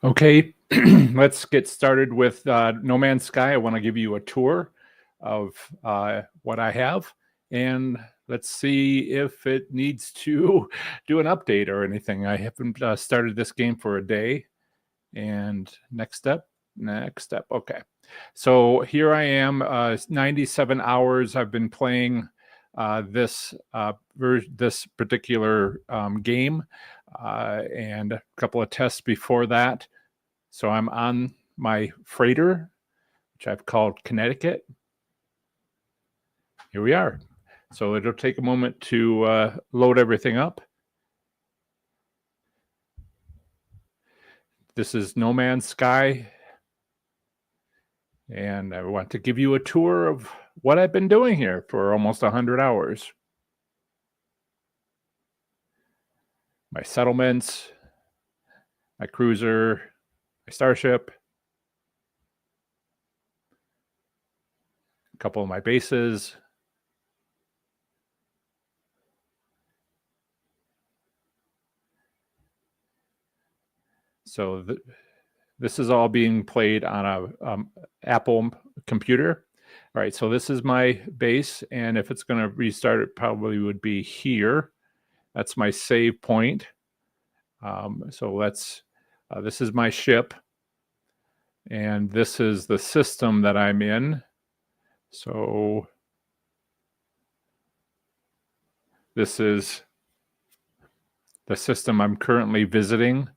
Okay, let's get started with No Man's Sky. I want to give you a tour of what I have, and let's see if it needs to do an update or anything. I haven't started this game for a day. And next step. Okay. So here I am, 97 hours I've been playing this particular game, and a couple of tests before that. So I'm on my freighter, which I've called Connecticut. Here we are. So it'll take a moment to load everything up. This is No Man's Sky, and I want to give you a tour of what I've been doing here for almost 100 hours. My settlements, my cruiser, my starship, a couple of my bases. So this is all being played on a Apple computer. All right, so this is my base, and if it's going to restart, it probably would be here. That's my save point. So this is my ship, and this is the system that I'm in. So this is the system I'm currently visiting.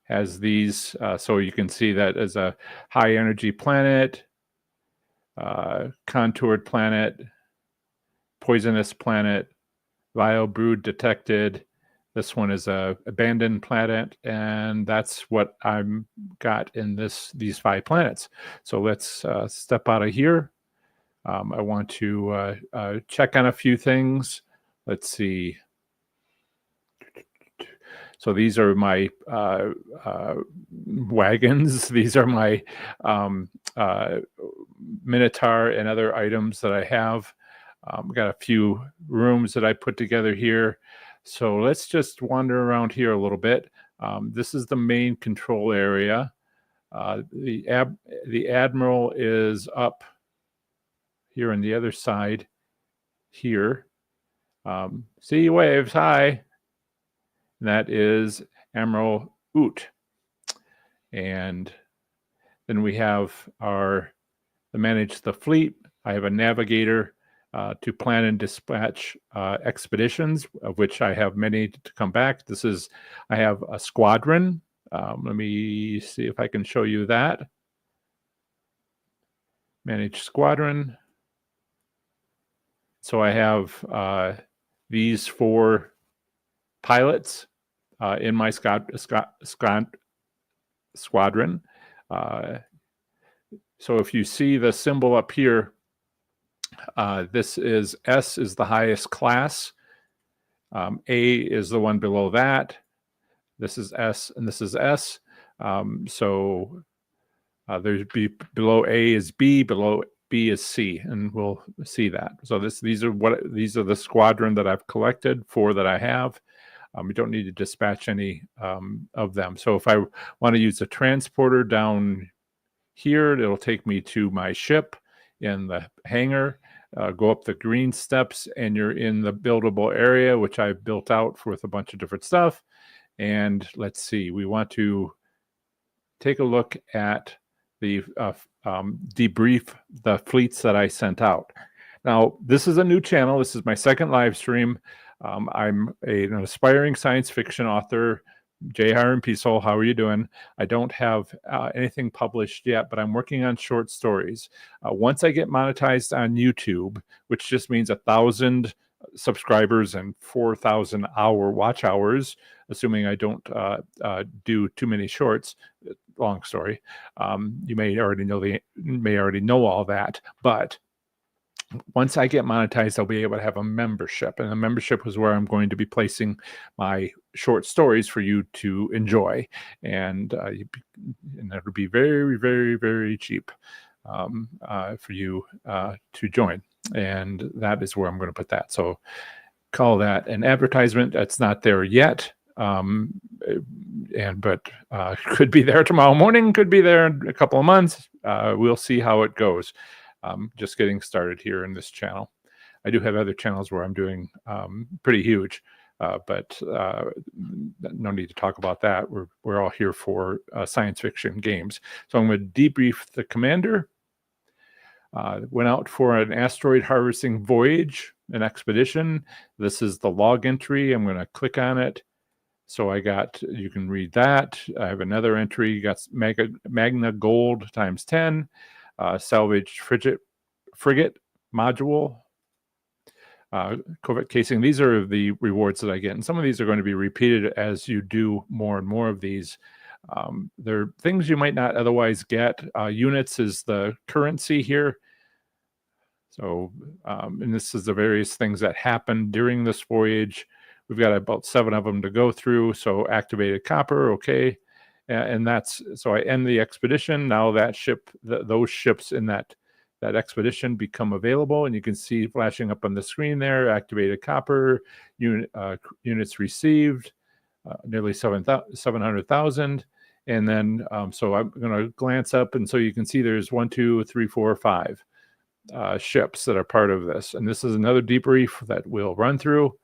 Has these, so you can see that as a high energy planet, contoured planet, poisonous planet, vile brood detected. This one is a abandoned planet, and that's what I'm got in these 5 planets. So let's step out of here. I want to check on a few things. Let's see. So these are my wagons. These are my Minotaur and other items that I have. Got a few rooms that I put together here. So let's just wander around here a little bit. This is the main control area. The Admiral is up here on the other side here. See waves, hi. And that is Admiral Oot. And then we have manage the fleet. I have a navigator to plan and dispatch expeditions, of which I have many to come back. I have a squadron. Let me see if I can show you that. Manage squadron. So I have these 4 pilots in my squadron. So if you see the symbol up here, this is S is the highest class. A is the one below that. This is S and this is S. So there's B, below A is B, below B is C, and we'll see that. So these are the squadron that I've collected, 4 that I have. We don't need to dispatch any of them. So if I want to use a transporter down here, it'll take me to my ship in the hangar, go up the green steps, and you're in the buildable area, which I've built out with a bunch of different stuff. And let's see, we want to take a look at the debrief the fleets that I sent out. Now, this is a new channel. This is my second live stream. I'm an aspiring science fiction author. J. Hiram Peaceful, how are you doing? I don't have anything published yet, but I'm working on short stories. Once I get monetized on YouTube, which just means 1,000 subscribers and 4,000 watch hours, assuming I don't do too many shorts. Long story. You may already know all that, but once I get monetized, I'll be able to have a membership, and the membership is where I'm going to be placing my short stories for you to enjoy, and it'll be very, very, very cheap for you to join, and that is where I'm going to put that. So call that an advertisement. That's not there yet. but could be there tomorrow morning, could be there in a couple of months. We'll see how it goes. Just getting started here in this channel. I do have other channels where I'm doing pretty huge, but no need to talk about that. We're all here for science fiction games. So I'm going to debrief the commander. Went out for an asteroid harvesting voyage, an expedition. This is the log entry. I'm going to click on it. So you can read that. I have another entry, got Magna Gold times 10, salvaged frigate module, Corvette casing. These are the rewards that I get. And some of these are going to be repeated as you do more and more of these. They're things you might not otherwise get. Units is the currency here. So, and this is the various things that happen during this voyage. We've got about 7 of them to go through. So activated copper, okay. And so I end the expedition. Now that ship, those ships in that expedition become available, and you can see flashing up on the screen there, activated copper, units received, nearly 700,000. And then, so I'm going to glance up, and so you can see there's 1, 2, 3, 4, 5 ships that are part of this. And this is another debrief that we'll run through,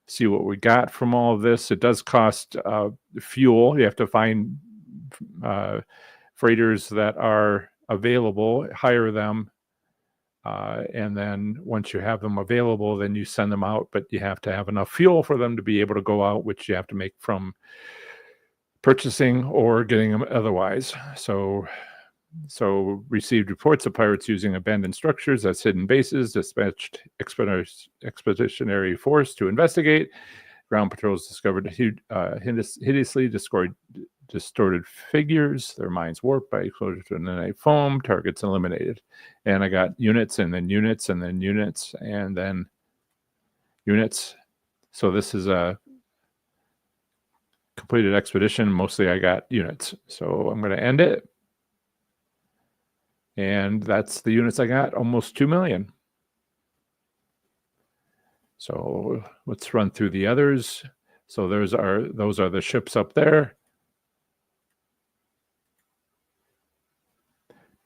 see what we got from all of this. It does cost fuel. You have to find freighters that are available, hire them, and then once you have them available, then you send them out, but you have to have enough fuel for them to be able to go out, which you have to make from purchasing or getting them otherwise. So received reports of pirates using abandoned structures as hidden bases, dispatched expeditionary force to investigate. Ground patrols discovered hideously distorted figures, their minds warped by exposure to nanite foam, targets eliminated. And I got units and then units and then units and then units. So this is a completed expedition. Mostly I got units. So I'm going to end it. And that's the units I got, almost 2 million. So let's run through the others. So those are the ships up there.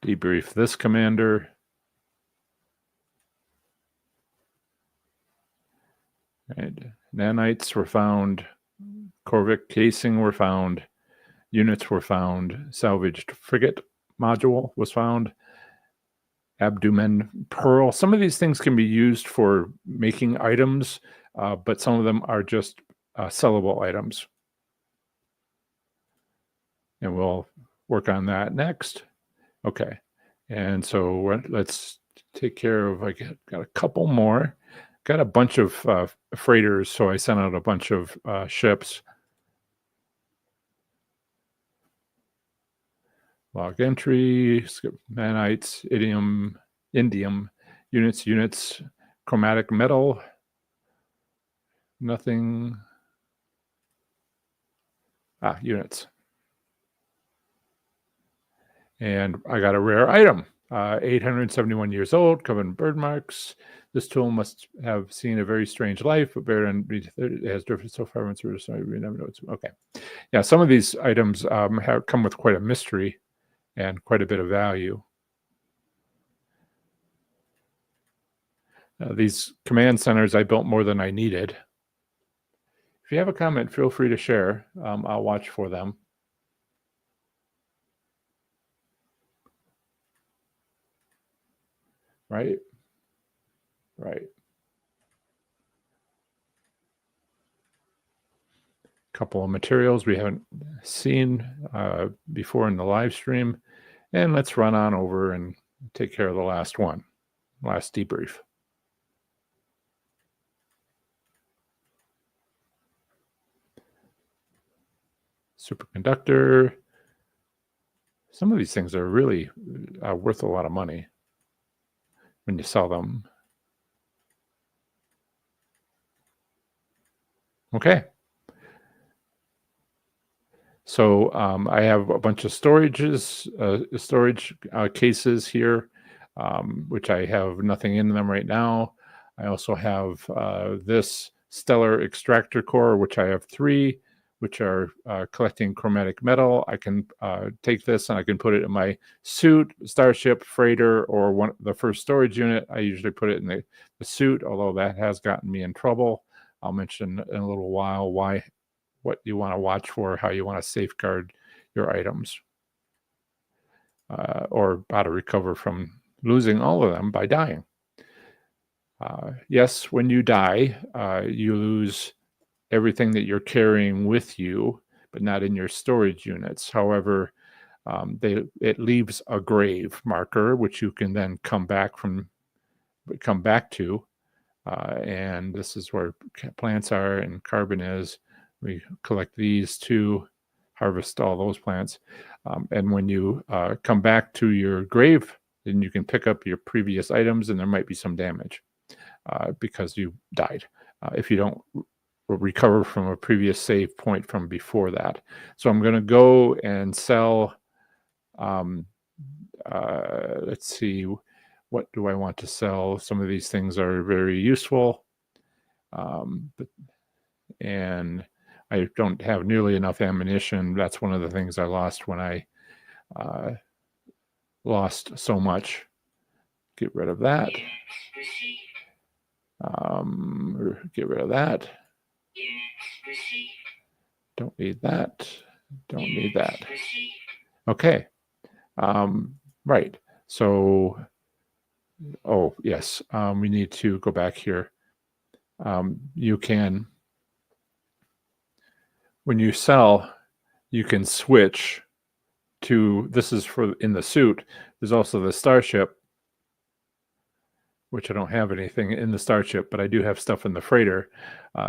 Debrief this commander. Right. Nanites were found. Corvette casing were found. Units were found. Salvaged frigate module was found. Abdomen pearl. Some of these things can be used for making items, but some of them are just sellable items. And we'll work on that next. Okay. And so let's take care of, I got a couple more. Got a bunch of freighters, so I sent out a bunch of ships. Log entry, nanites, indium, units, chromatic metal, nothing. Units. And I got a rare item, 871 years old, covered in bird marks. This tool must have seen a very strange life, but it has drifted so far. We never know. Okay. Yeah, some of these items have come with quite a mystery and quite a bit of value. These command centers, I built more than I needed. If you have a comment, feel free to share. I'll watch for them. Right? Right. Couple of materials we haven't seen before in the live stream. And let's run on over and take care of the last one, last debrief. Superconductor. Some of these things are really worth a lot of money when you sell them. Okay. So I have a bunch of storage cases here, which I have nothing in them right now. I also have this stellar extractor core, which I have 3, which are collecting chromatic metal. I can take this and I can put it in my suit, starship, freighter, or the first storage unit. I usually put it in the suit, although that has gotten me in trouble. I'll mention in a little while what you want to watch for, how you want to safeguard your items, or how to recover from losing all of them by dying. Yes, when you die, you lose everything that you're carrying with you, but not in your storage units. However, it leaves a grave marker, which you can then come back to. And this is where plants are and carbon is. We collect these to harvest all those plants. And when you come back to your grave, then you can pick up your previous items, and there might be some damage because you died. If you don't recover from a previous save point from before that. So I'm going to go and sell, let's see, what do I want to sell? Some of these things are very useful, and I don't have nearly enough ammunition. That's one of the things I lost when I lost so much. Get rid of that. Get rid of that. Don't need that. Don't need that. Okay. Right. So, oh, yes. We need to go back here. You can, when you sell, you can switch to, this is for in the suit. There's also the starship, which I don't have anything in the starship, but I do have stuff in the freighter.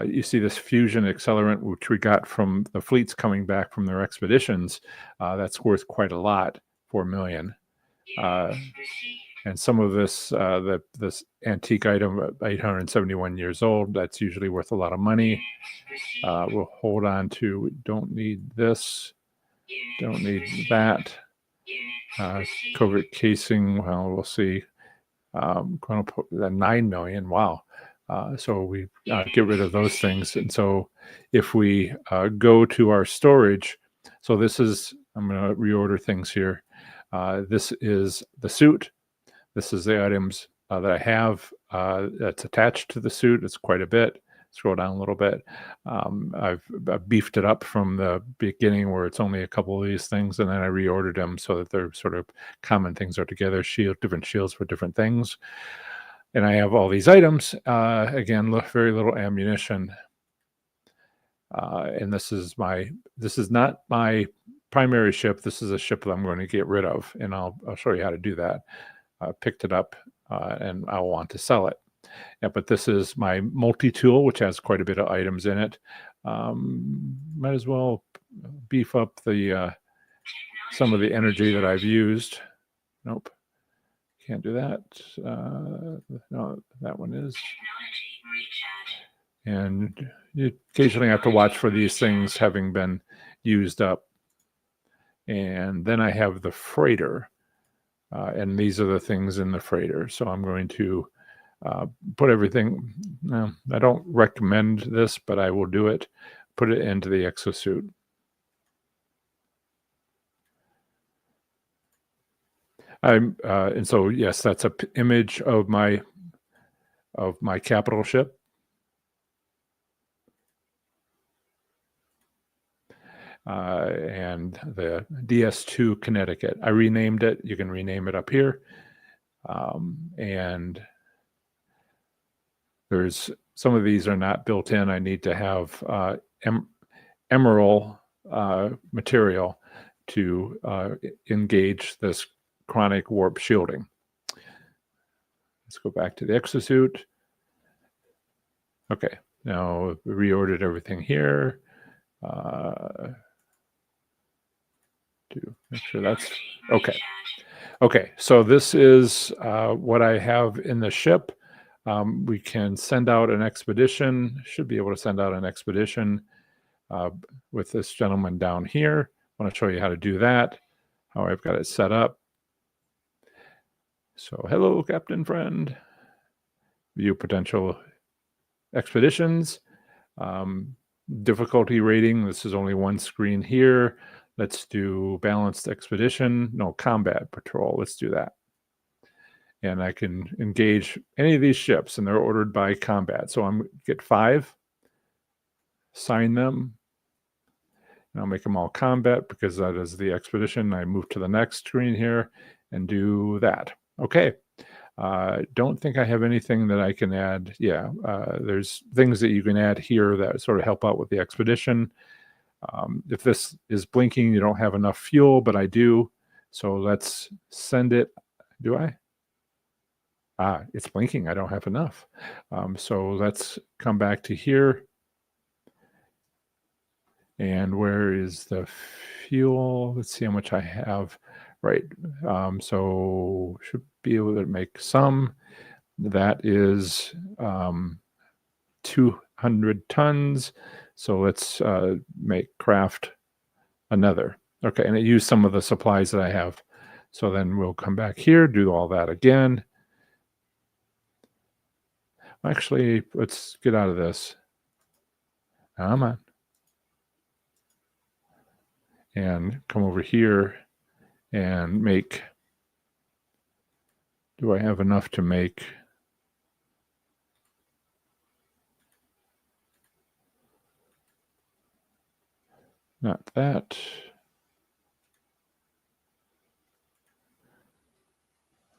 You see this fusion accelerant, which we got from the fleets coming back from their expeditions. That's worth quite a lot, 4 million. And some of this, this antique item, 871 years old, that's usually worth a lot of money. We'll hold on to, don't need this, don't need that. Covert casing, well, we'll see. Going to put that 9 million. Wow. So we get rid of those things. And so if we go to our storage, so this is, I'm going to reorder things here. This is the suit. This is the items that I have that's attached to the suit. It's quite a bit. Scroll down a little bit. I've beefed it up from the beginning where it's only a couple of these things, and then I reordered them so that they're sort of common things are together, different shields for different things. And I have all these items. Again, very little ammunition. And this is not my primary ship. This is a ship that I'm going to get rid of, and I'll show you how to do that. I picked it up, and I'll want to sell it. Yeah, but this is my multi-tool, which has quite a bit of items in it. Might as well beef up the some of the energy that I've used. Nope, can't do that. No, that one is. And you occasionally have to watch for these things having been used up. And then I have the freighter, and these are the things in the freighter. So I'm going to put everything, I don't recommend this, but I will do it. Put it into the exosuit. And so, yes, that's an image of my capital ship. And the DS2 Connecticut. I renamed it. You can rename it up here. And there's some of these are not built in. I need to have emerald material to engage this chronic warp shielding. Let's go back to the exosuit. Okay, now we reordered everything here. To make sure that's okay. Okay, so this is what I have in the ship. We can send out an expedition, should be able to send out an expedition with this gentleman down here. I want to show you how to do that, how I've got it set up. So hello, Captain Friend. View potential expeditions. difficulty rating. This is only one screen here. Let's do balanced expedition. No, combat patrol. Let's do that. And I can engage any of these ships, and they're ordered by combat. So I'm get 5, sign them, and I'll make them all combat because that is the expedition. I move to the next screen here and do that. Okay. Don't think I have anything that I can add. Yeah, there's things that you can add here that sort of help out with the expedition. If this is blinking, you don't have enough fuel, but I do. So let's send it. Do I? It's blinking. I don't have enough. So let's come back to here. And where is the fuel? Let's see how much I have. Right. So should be able to make some. That is 200 tons. So let's craft another. Okay, and it used some of the supplies that I have. So then we'll come back here, do all that again. Actually, let's get out of this. Come on. And come over here and make. Do I have enough to make? Not that.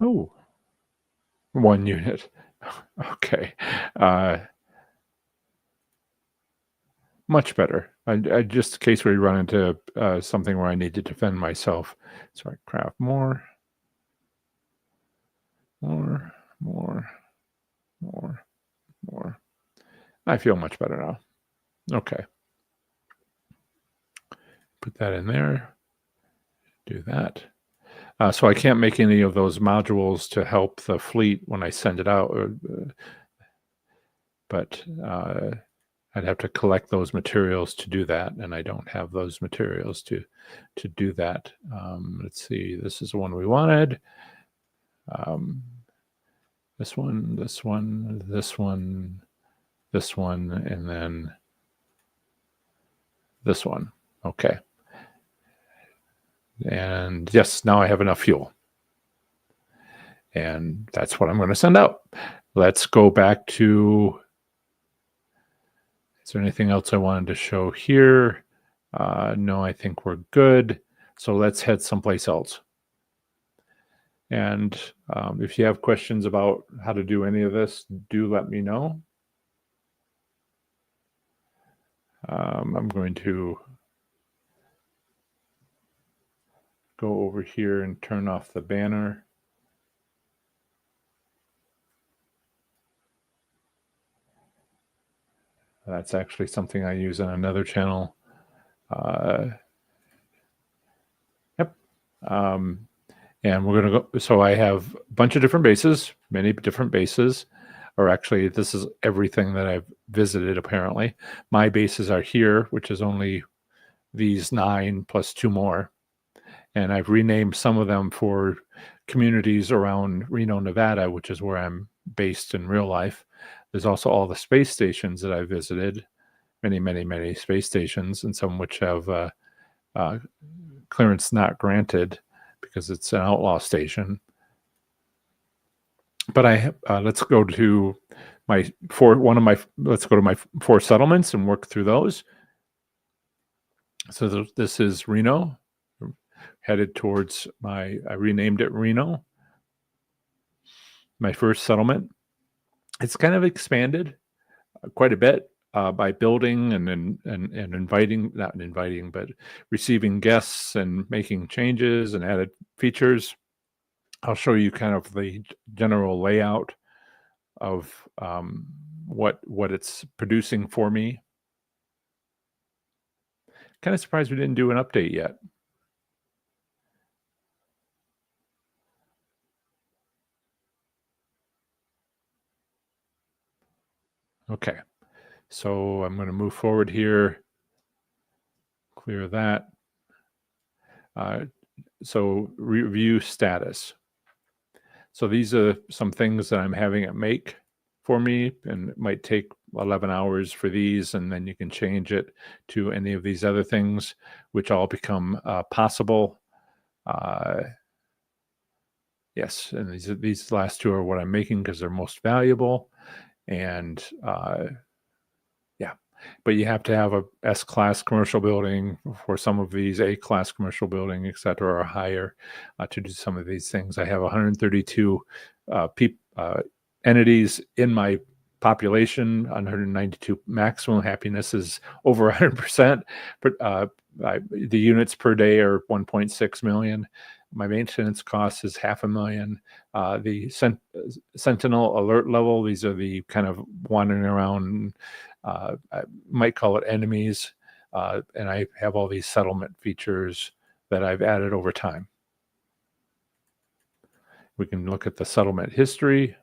Oh, 1 unit. Okay. Much better. I just in case we run into something where I need to defend myself. So I craft more. I feel much better now. Okay. Put that in there. Do that. So I can't make any of those modules to help the fleet when I send it out. But I'd have to collect those materials to do that, and I don't have those materials to do that. Let's see. This is the one we wanted. This one, and then this one. Okay. And yes, now I have enough fuel. And that's what I'm going to send out. Let's go back to, is there anything else I wanted to show here? No, I think we're good. So let's head someplace else. And if you have questions about how to do any of this, do let me know. I'm going to go over here and turn off the banner. That's actually something I use on another channel. Yep. And we're going to go. So I have a bunch of different bases, many different bases. Or actually, this is everything that I've visited, apparently. My bases are here, which is only these 9 plus 2 more. And I've renamed some of them for communities around Reno, Nevada, which is where I'm based in real life. There's also all the space stations that I visited, many space stations, and some which have clearance not granted because it's an outlaw station. But I let's go to my 4 settlements and work through those. So this is Reno, headed towards I renamed it Reno. My first settlement. It's kind of expanded quite a bit by building and inviting, not inviting, but receiving guests and making changes and added features. I'll show you kind of the general layout of what it's producing for me. Kind of surprised we didn't do an update yet. Okay, so I'm going to move forward here, clear that. So review status. So these are some things that I'm having it make for me, and it might take 11 hours for these, and then you can change it to any of these other things, which all become possible. Yes, and these last two are what I'm making because they're most valuable. And yeah, but you have to have a S-class commercial building for some of these, A-class commercial building, et cetera, or higher to do some of these things. I have 132 entities in my population. 192 maximum happiness is over 100%. But the units per day are 1.6 million. My maintenance cost is $500,000. The Sentinel alert level, these are the kind of wandering around, I might call it enemies. And I have all these settlement features that I've added over time. We can look at the settlement history.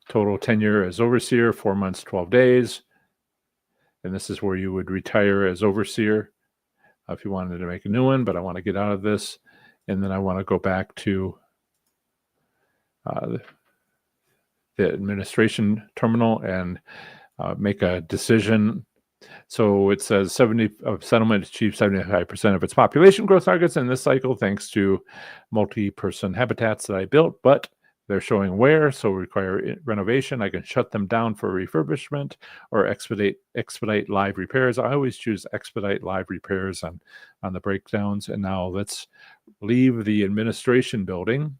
Total tenure as overseer, 4 months, 12 days. And this is where you would retire as overseer if you wanted to make a new one, but I want to get out of this. And then I want to go back to the administration terminal and make a decision. So it says settlement achieved 75% of its population growth targets in this cycle, thanks to multi-person habitats that I built, but they're showing where, so require renovation. I can shut them down for refurbishment or expedite live repairs. I always choose expedite live repairs on the breakdowns. And now let's leave the administration building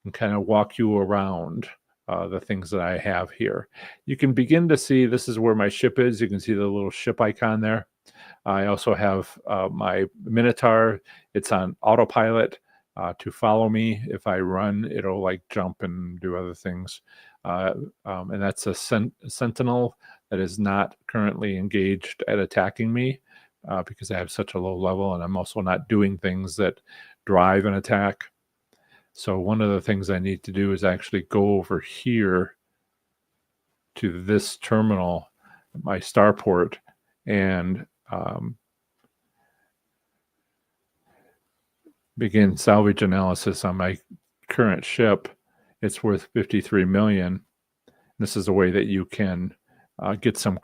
and kind of walk you around the things that I have here. You can begin to see this is where my ship is. You can see the little ship icon there. I also have my Minotaur. It's on autopilot. To follow me. If I run, it'll like jump and do other things. And that's a Sentinel that is not currently engaged at attacking me because I have such a low level, and I'm also not doing things that drive an attack. So one of the things I need to do is actually go over here to this terminal, my starport, and begin salvage analysis on my current ship. It's worth 53 million. This is a way that you can get some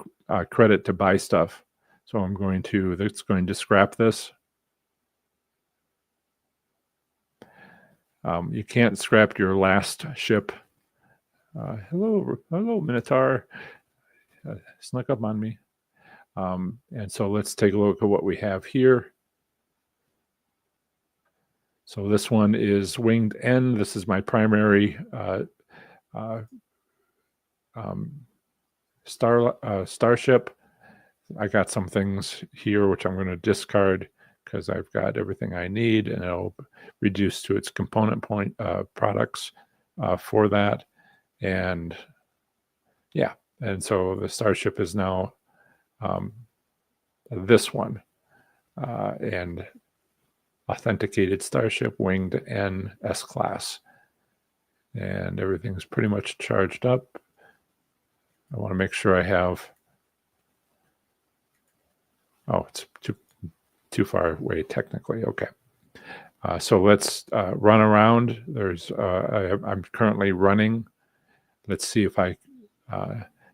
credit to buy stuff. So I'm going to scrap this. You can't scrap your last ship. Hello, Minotaur. Snuck up on me. And so let's take a look at what we have here. So this one is Winged N. This is my primary starship. I got some things here which I'm going to discard because I've got everything I need, and it'll reduce to its component products for that. And yeah, and so the starship is now this one, and authenticated starship, Winged N S-class, and everything's pretty much charged up. I want to make sure I have. Oh, it's too far away technically. Okay, so let's run around. I'm currently running. Let's see if I.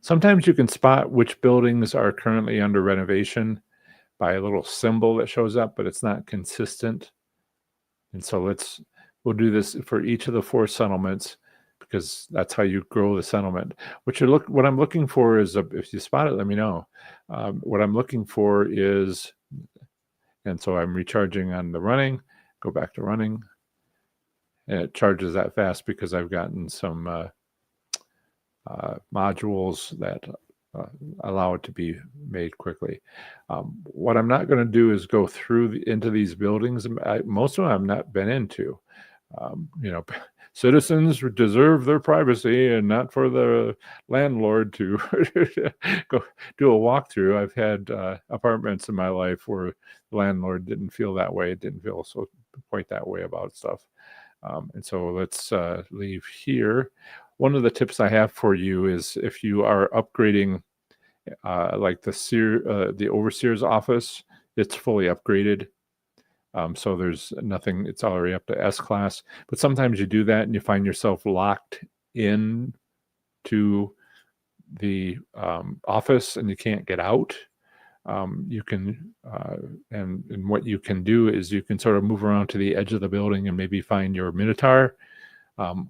Sometimes you can spot which buildings are currently under renovation by a little symbol that shows up, but it's not consistent. And so we'll do this for each of the 4 settlements because that's how you grow the settlement. What I'm looking for is, if you spot it, let me know. What I'm looking for is, and so I'm recharging on the running, go back to running, and it charges that fast because I've gotten some modules that allow it to be made quickly. What I'm not going to do is go through into these buildings. Most of them I've not been into. Citizens deserve their privacy, and not for the landlord to go do a walkthrough. I've had apartments in my life where the landlord didn't feel that way. It didn't feel quite that way about stuff. And so let's leave here. One of the tips I have for you is if you are upgrading like the overseer's office, it's fully upgraded. So there's nothing, it's already up to S-class. But sometimes you do that and you find yourself locked in to the office and you can't get out, you can, and what you can do is you can sort of move around to the edge of the building and maybe find your Minotaur and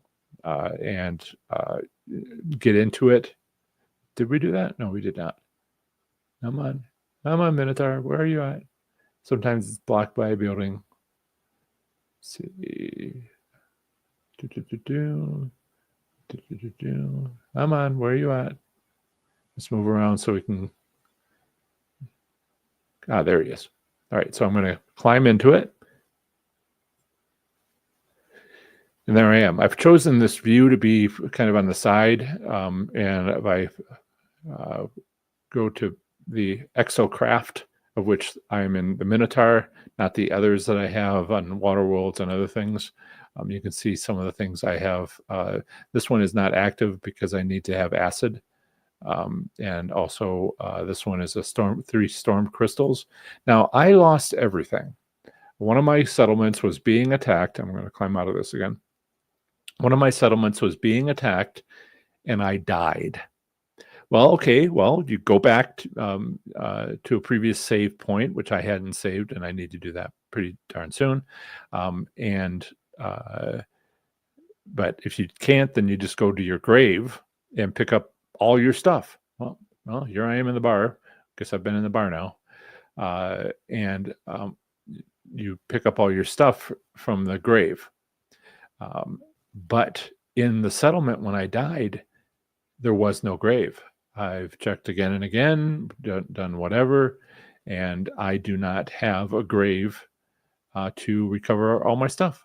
get into it. Did we do that? No, we did not. Come on, Minotaur. Where are you at? Sometimes it's blocked by a building. Let's see. Come on, where are you at? Let's move around so we can. There he is. All right, so I'm going to climb into it. And there I am. I've chosen this view to be kind of on the side. And if I go to the Exocraft, of which I'm in the Minotaur, not the others that I have on Waterworlds and other things, you can see some of the things I have. This one is not active because I need to have acid. And also this one is a 3 storm crystals. Now I lost everything. One of my settlements was being attacked. I'm going to climb out of this again. One of my settlements was being attacked and I died. Well, okay, well, you go back to a previous save point, which I hadn't saved, and I need to do that pretty darn soon. But if you can't, then you just go to your grave and pick up all your stuff. Well, here I am in the bar. Guess I've been in the bar now. And you pick up all your stuff from the grave. But in the settlement when I died, there was no grave. I've checked again and again, done whatever, and I do not have a grave to recover all my stuff,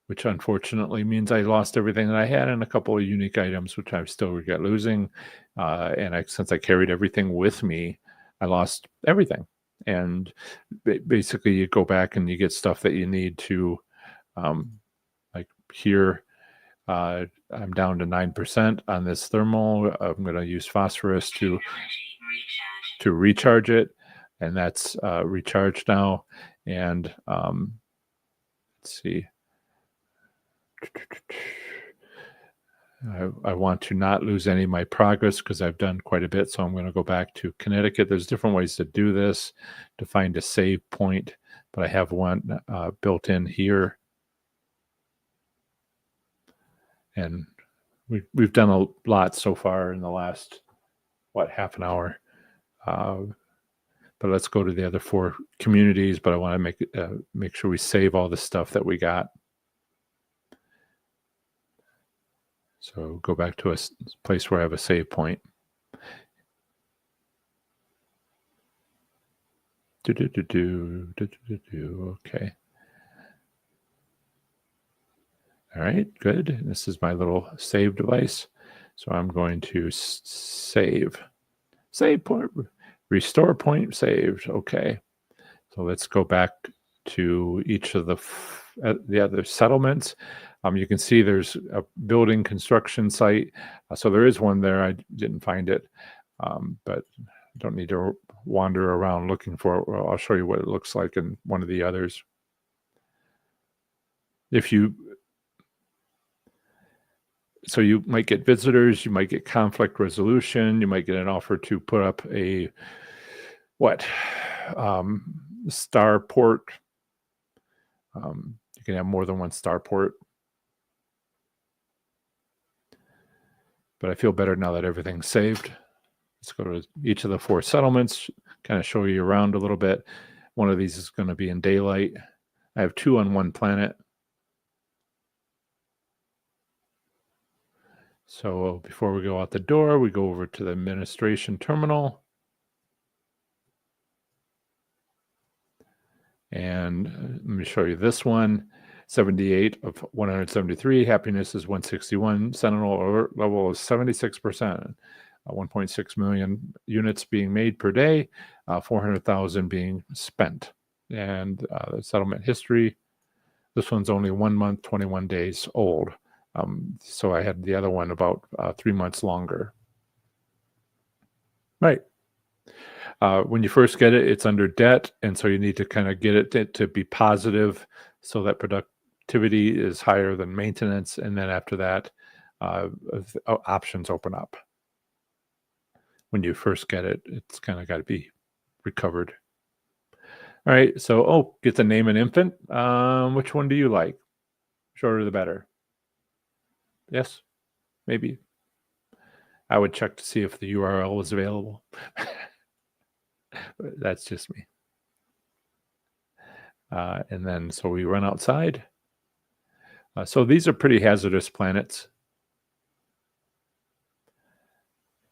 which unfortunately means I lost everything that I had and a couple of unique items, which I still regret losing. Since I carried everything with me, I lost everything. And basically you go back and you get stuff that you need to, like here, I'm down to 9% on this thermal. I'm going to use phosphorus to recharge it, and that's recharged now. And let's see. I want to not lose any of my progress because I've done quite a bit. So I'm going to go back to Connecticut. There's different ways to do this to find a save point, but I have one built in here. And we've done a lot so far in the last, half an hour. But let's go to the other 4 communities. But I want to make sure we save all the stuff that we got. So go back to a place where I have a save point. Okay. All right, good. This is my little save device. So I'm going to save. Save point, restore point saved. Okay. So let's go back to each of the other settlements. You can see there's a building construction site. So there is one there. I didn't find it, but don't need to wander around looking for it. Well, I'll show you what it looks like in one of the others. So you might get visitors, you might get conflict resolution, you might get an offer to put up a starport. You can have more than one starport. But I feel better now that everything's saved. Let's go to each of the 4 settlements, kind of show you around a little bit. One of these is going to be in daylight. I have 2 on one planet. So before we go out the door, we go over to the administration terminal. And let me show you this one. 78 of 173. Happiness is 161. Sentinel alert level is 76%. 1.6 million units being made per day. 400,000 being spent. And the settlement history. This one's only 1 month, 21 days old. So I had the other one about 3 months longer. Right. When you first get it, it's under debt, and so you need to kind of get it to be positive so that productivity is higher than maintenance, and then after that, options open up. When you first get it, it's kind of got to be recovered. All right, so get to name an infant. Which one do you like? Shorter the better. Yes, maybe. I would check to see if the URL was available. That's just me. And then, so we run outside. So these are pretty hazardous planets.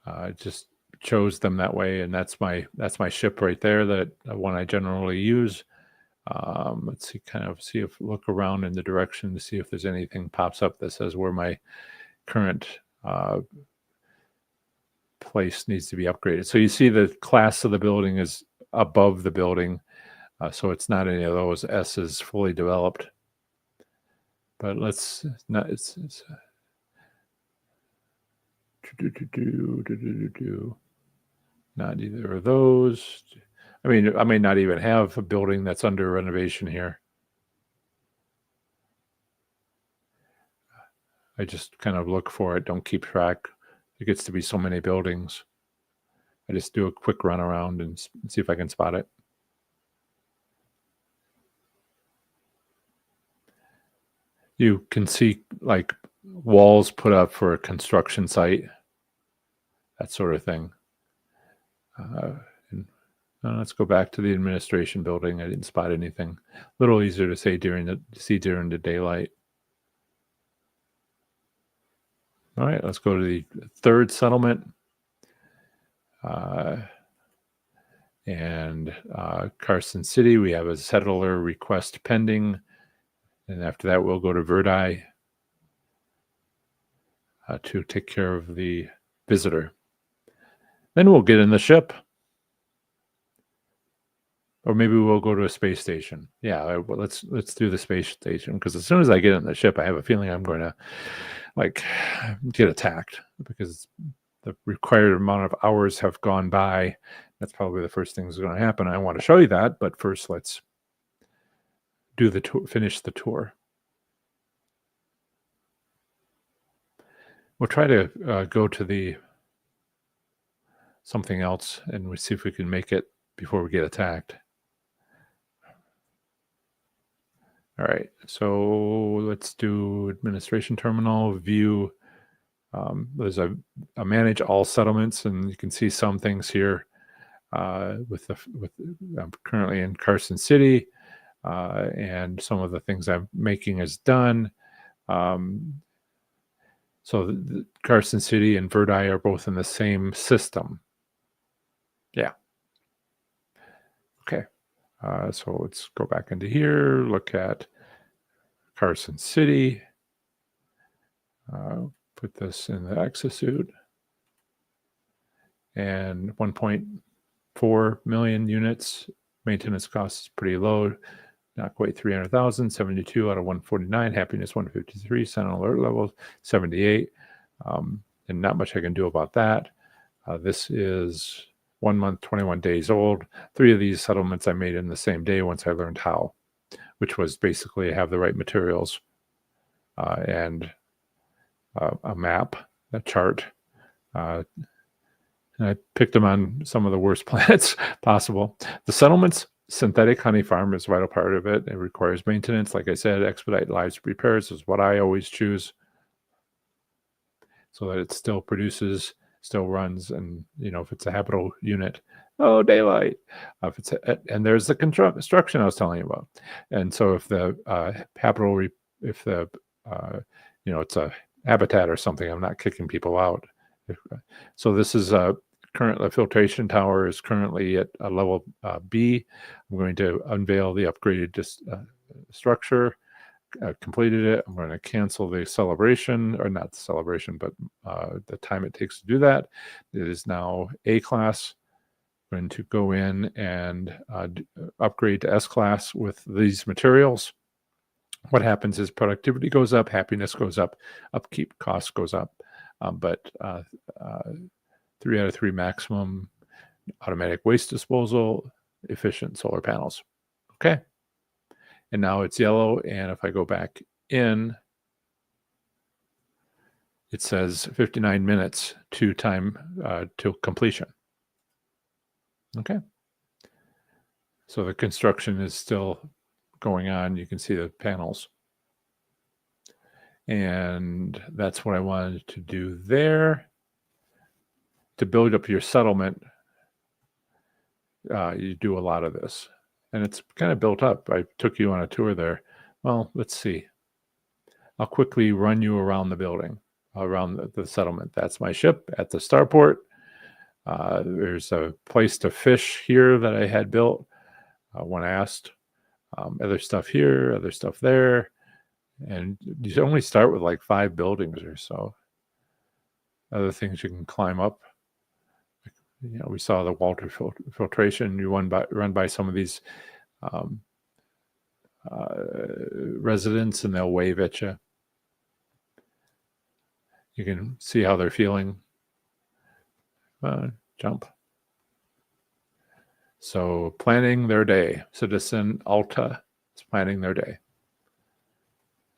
I just chose them that way, and that's my ship right there, that one I generally use. Let's see, look around in the direction to see if there's anything pops up that says where my current place needs to be upgraded. So you see the class of the building is above the building, so it's not any of those. S is fully developed, but let's not. It's not either of those. I mean, I may not even have a building that's under renovation here. I just kind of look for it, don't keep track. It gets to be so many buildings. I just do a quick run around and see if I can spot it. You can see like walls put up for a construction site, that sort of thing. Let's go back to the administration building. I didn't spot anything. A little easier to see during the daylight. All right, let's go to the third settlement. And Carson City, we have a settler request pending. And after that, we'll go to Verdi to take care of the visitor. Then we'll get in the ship. Or maybe we'll go to a space station. Yeah, let's do the space station, because as soon as I get in the ship, I have a feeling I'm going to get attacked, because the required amount of hours have gone by. That's probably the first thing that's going to happen. I want to show you that, but first let's do the tour, finish the tour. We'll try to go to the something else, and we'll see if we can make it before we get attacked. All right, so let's do administration terminal view. There's a manage all settlements, and you can see some things here. I'm currently in Carson City, and some of the things I'm making is done. So the Carson City and Verdi are both in the same system. Yeah. Okay. So let's go back into here, look at Carson City, put this in the exosuit, and 1.4 million units. Maintenance cost is pretty low, not quite 300,000, 72 out of 149, happiness 153, sentinel alert level 78, and not much I can do about that. This is 1 month, 21 days old. 3 of these settlements I made in the same day once I learned how, which was basically have the right materials and a map, a chart. And I picked them on some of the worst planets possible. The settlements, synthetic honey farm is a vital part of it. It requires maintenance. Like I said, expedite lives repairs is what I always choose, so that it still produces, still runs, and if it's a habitable unit, daylight. If it's and there's the construction I was telling you about. And so if the it's a habitat or something, I'm not kicking people out. So this is the filtration tower is currently at a level B. I'm going to unveil the upgraded structure. Completed it. I'm going to cancel the celebration, or not the celebration, but the time it takes to do that. It is now A class. I'm going to go in and upgrade to S class with these materials. What happens is productivity goes up, happiness goes up, upkeep cost goes up, but 3 out of 3 maximum, automatic waste disposal, efficient solar panels. Okay. and now it's yellow. And if I go back in, it says 59 minutes to time to completion. Okay. So the construction is still going on. You can see the panels. And that's what I wanted to do there. To build up your settlement, you do a lot of this. And it's kind of built up. I took you on a tour there. Well, let's see. I'll quickly run you around the building, around the settlement. That's my ship at the starport. There's a place to fish here that I had built when asked. Other stuff here, other stuff there. And you only start with like 5 buildings or so. Other things you can climb up. You know, we saw the Walter filtration. You run by some of these residents, and they'll wave at you. You can see how they're feeling. Jump. So planning their day. Citizen Alta is planning their day.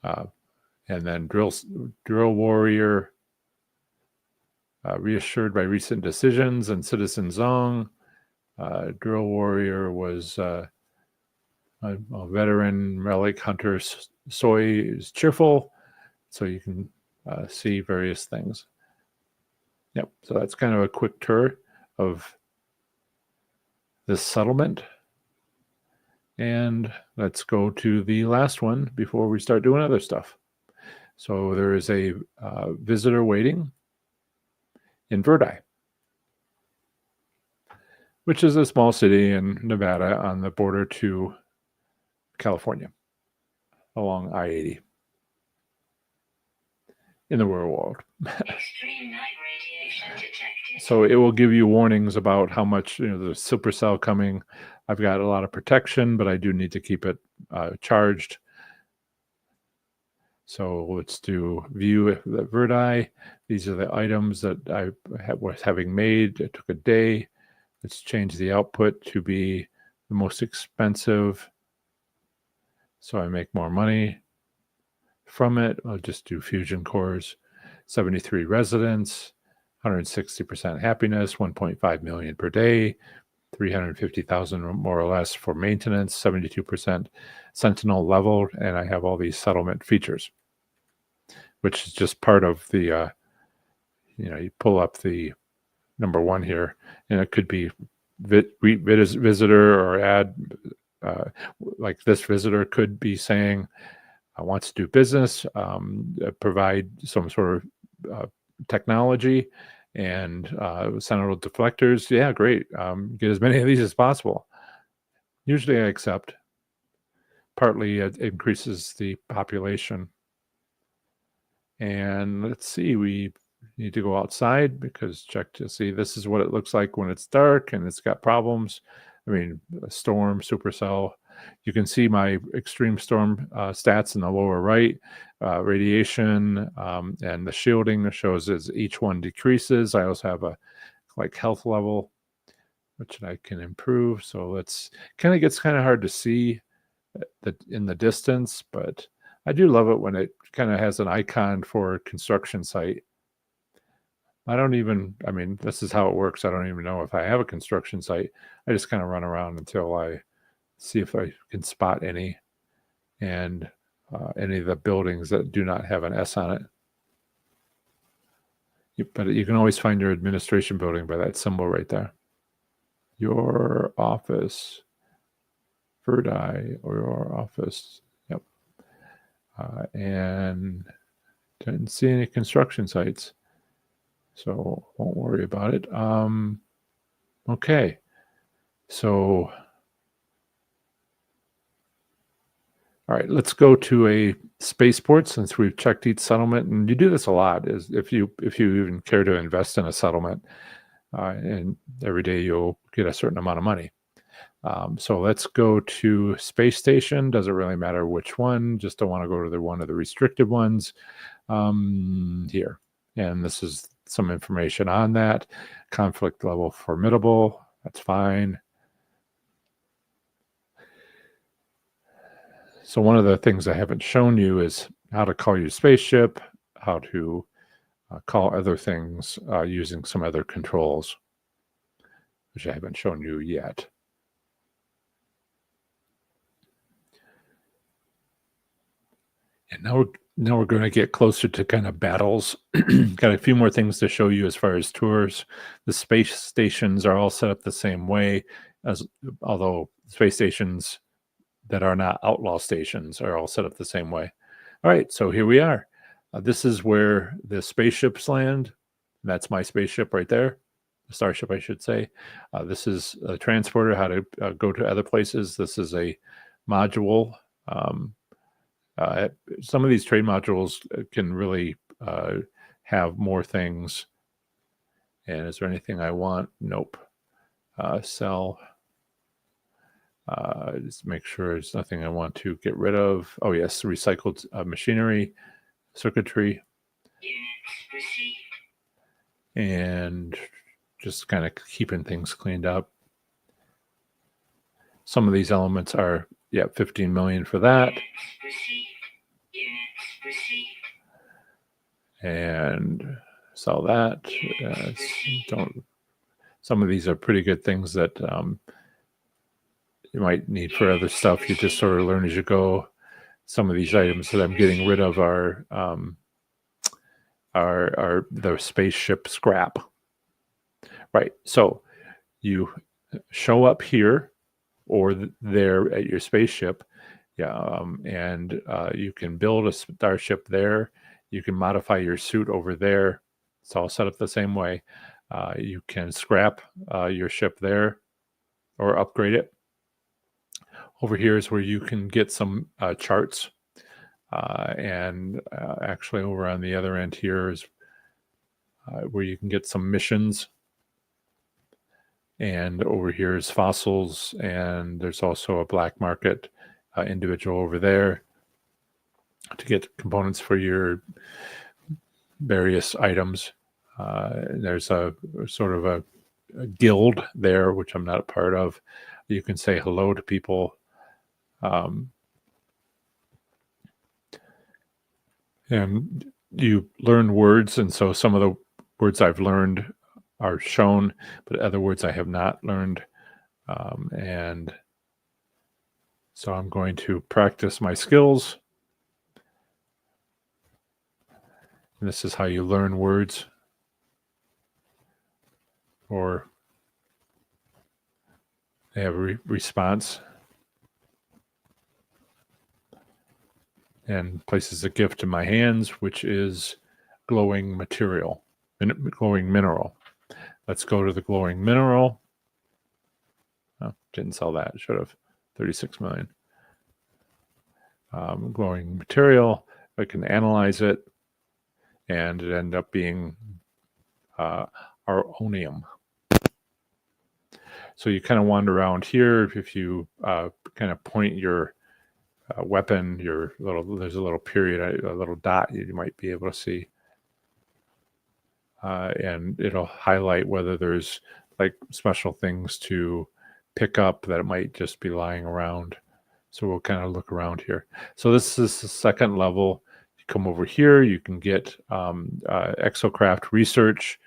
And then Drill Warrior, reassured by recent decisions, and Citizen Zong. Drill Warrior was a veteran relic hunter. Soy is cheerful, so you can see various things. Yep, so that's kind of a quick tour of this settlement. And let's go to the last one before we start doing other stuff. So there is a visitor waiting in Verdi, which is a small city in Nevada on the border to California along I-80 in the real world. Extreme night radiation detected. So it will give you warnings about how much, the supercell coming. I've got a lot of protection, but I do need to keep it charged. So let's do view the Verdi. These are the items that I was having made. It took a day. Let's change the output to be the most expensive, so I make more money from it. I'll just do fusion cores. 73 residents, 160% happiness, 1.5 million per day, 350,000 more or less for maintenance, 72% Sentinel leveled, and I have all these settlement features, which is just part of the, you pull up the number 1 here, and it could be visitor or add, like this visitor could be saying, I want to do business, provide some sort of technology, and Sentinel deflectors. Yeah, great. Get as many of these as possible. Usually I accept. Partly it increases the population. And let's see, we need to go outside because check to see this is what it looks like when it's dark and it's got problems. I mean, a storm, supercell. You can see my extreme storm stats in the lower right, radiation, and the shielding shows as each one decreases. I also have a health level, which I can improve. So it's gets kind of hard to see that in the distance, but I do love it when it kind of has an icon for a construction site. This is how it works. I don't even know if I have a construction site. I just kind of run around until I see if I can spot any, and any of the buildings that do not have an S on it. But you can always find your administration building by that symbol right there. Your office, Verdi, or your office. Yep. And didn't see any construction sites, so won't worry about it. Okay. So, all right, let's go to a spaceport since we've checked each settlement, and you do this a lot. Is if you even care to invest in a settlement, and every day you'll get a certain amount of money. So let's go to space station. Doesn't really matter which one. Just don't want to go to one of the restricted ones here. And this is some information on that. Conflict level formidable. That's fine. So one of the things I haven't shown you is how to call your spaceship, how to call other things using some other controls, which I haven't shown you yet. And now we're going to get closer to kind of battles. Got a few more things to show you as far as tours. The space stations are all set up the same way, although space stations that are not outlaw stations are all set up the same way. All right, so here we are. This is where the spaceships land. That's my spaceship right there, the starship, I should say. This is a transporter, how to go to other places. This is a module. Some of these trade modules can really have more things. And is there anything I want? Nope. Sell. Just make sure there's nothing I want to get rid of. Oh, yes, recycled machinery, circuitry. And just kind of keeping things cleaned up. Some of these elements are, 15 million for that. And sell that. Some of these are pretty good things that you might need for other stuff. You just sort of learn as you go. Some of these items that I'm getting rid of are the spaceship scrap. Right. So you show up here or there at your spaceship. And you can build a starship there. You can modify your suit over there. It's all set up the same way. You can scrap your ship there or upgrade it. Over here is where you can get some charts. And actually over on the other end here is where you can get some missions. And over here is fossils. And there's also a black market individual over there to get components for your various items. There's a sort of a guild there, which I'm not a part of. You can say hello to people. And you learn words, and so some of the words I've learned are shown, but other words I have not learned. And so I'm going to practice my skills. And this is how you learn words. Or they have a response. And places a gift in my hands, which is glowing material, glowing mineral. Let's go to the glowing mineral. Oh, didn't sell that. Should have. 36 million. Glowing material. I can analyze it, and it ended up being auronium. So you kind of wander around here. If you kind of point your weapon, there's a little period, a little dot you might be able to see. And it'll highlight whether there's like special things to pick up that it might just be lying around. So we'll kind of look around here. So this is the second level. You come over here, you can get exocraft research,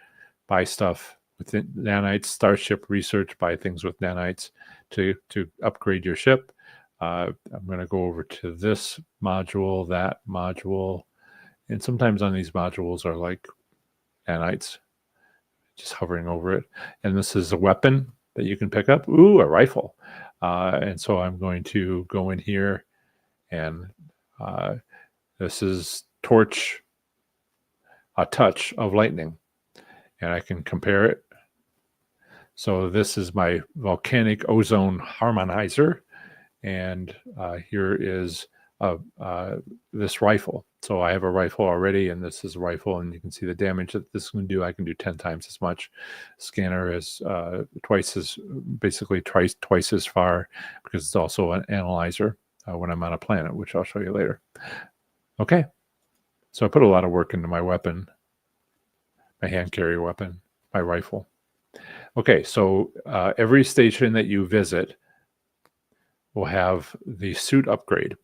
buy stuff with nanites, starship research, buy things with nanites to upgrade your ship. I'm going to go over to this module, that module. And sometimes on these modules are like nanites, just hovering over it. And this is a weapon that you can pick up. Ooh, a rifle. And so I'm going to go in here, and this is torch, a touch of lightning. And I can compare it. So this is my volcanic ozone harmonizer. And here is this rifle. So I have a rifle already, and this is a rifle, and you can see the damage that this can do. I can do 10 times as much. Scanner is twice as far, because it's also an analyzer when I'm on a planet, which I'll show you later. Okay, so I put a lot of work into my weapon, my hand carry weapon, my rifle. Okay, so every station that you visit will have the suit upgrade.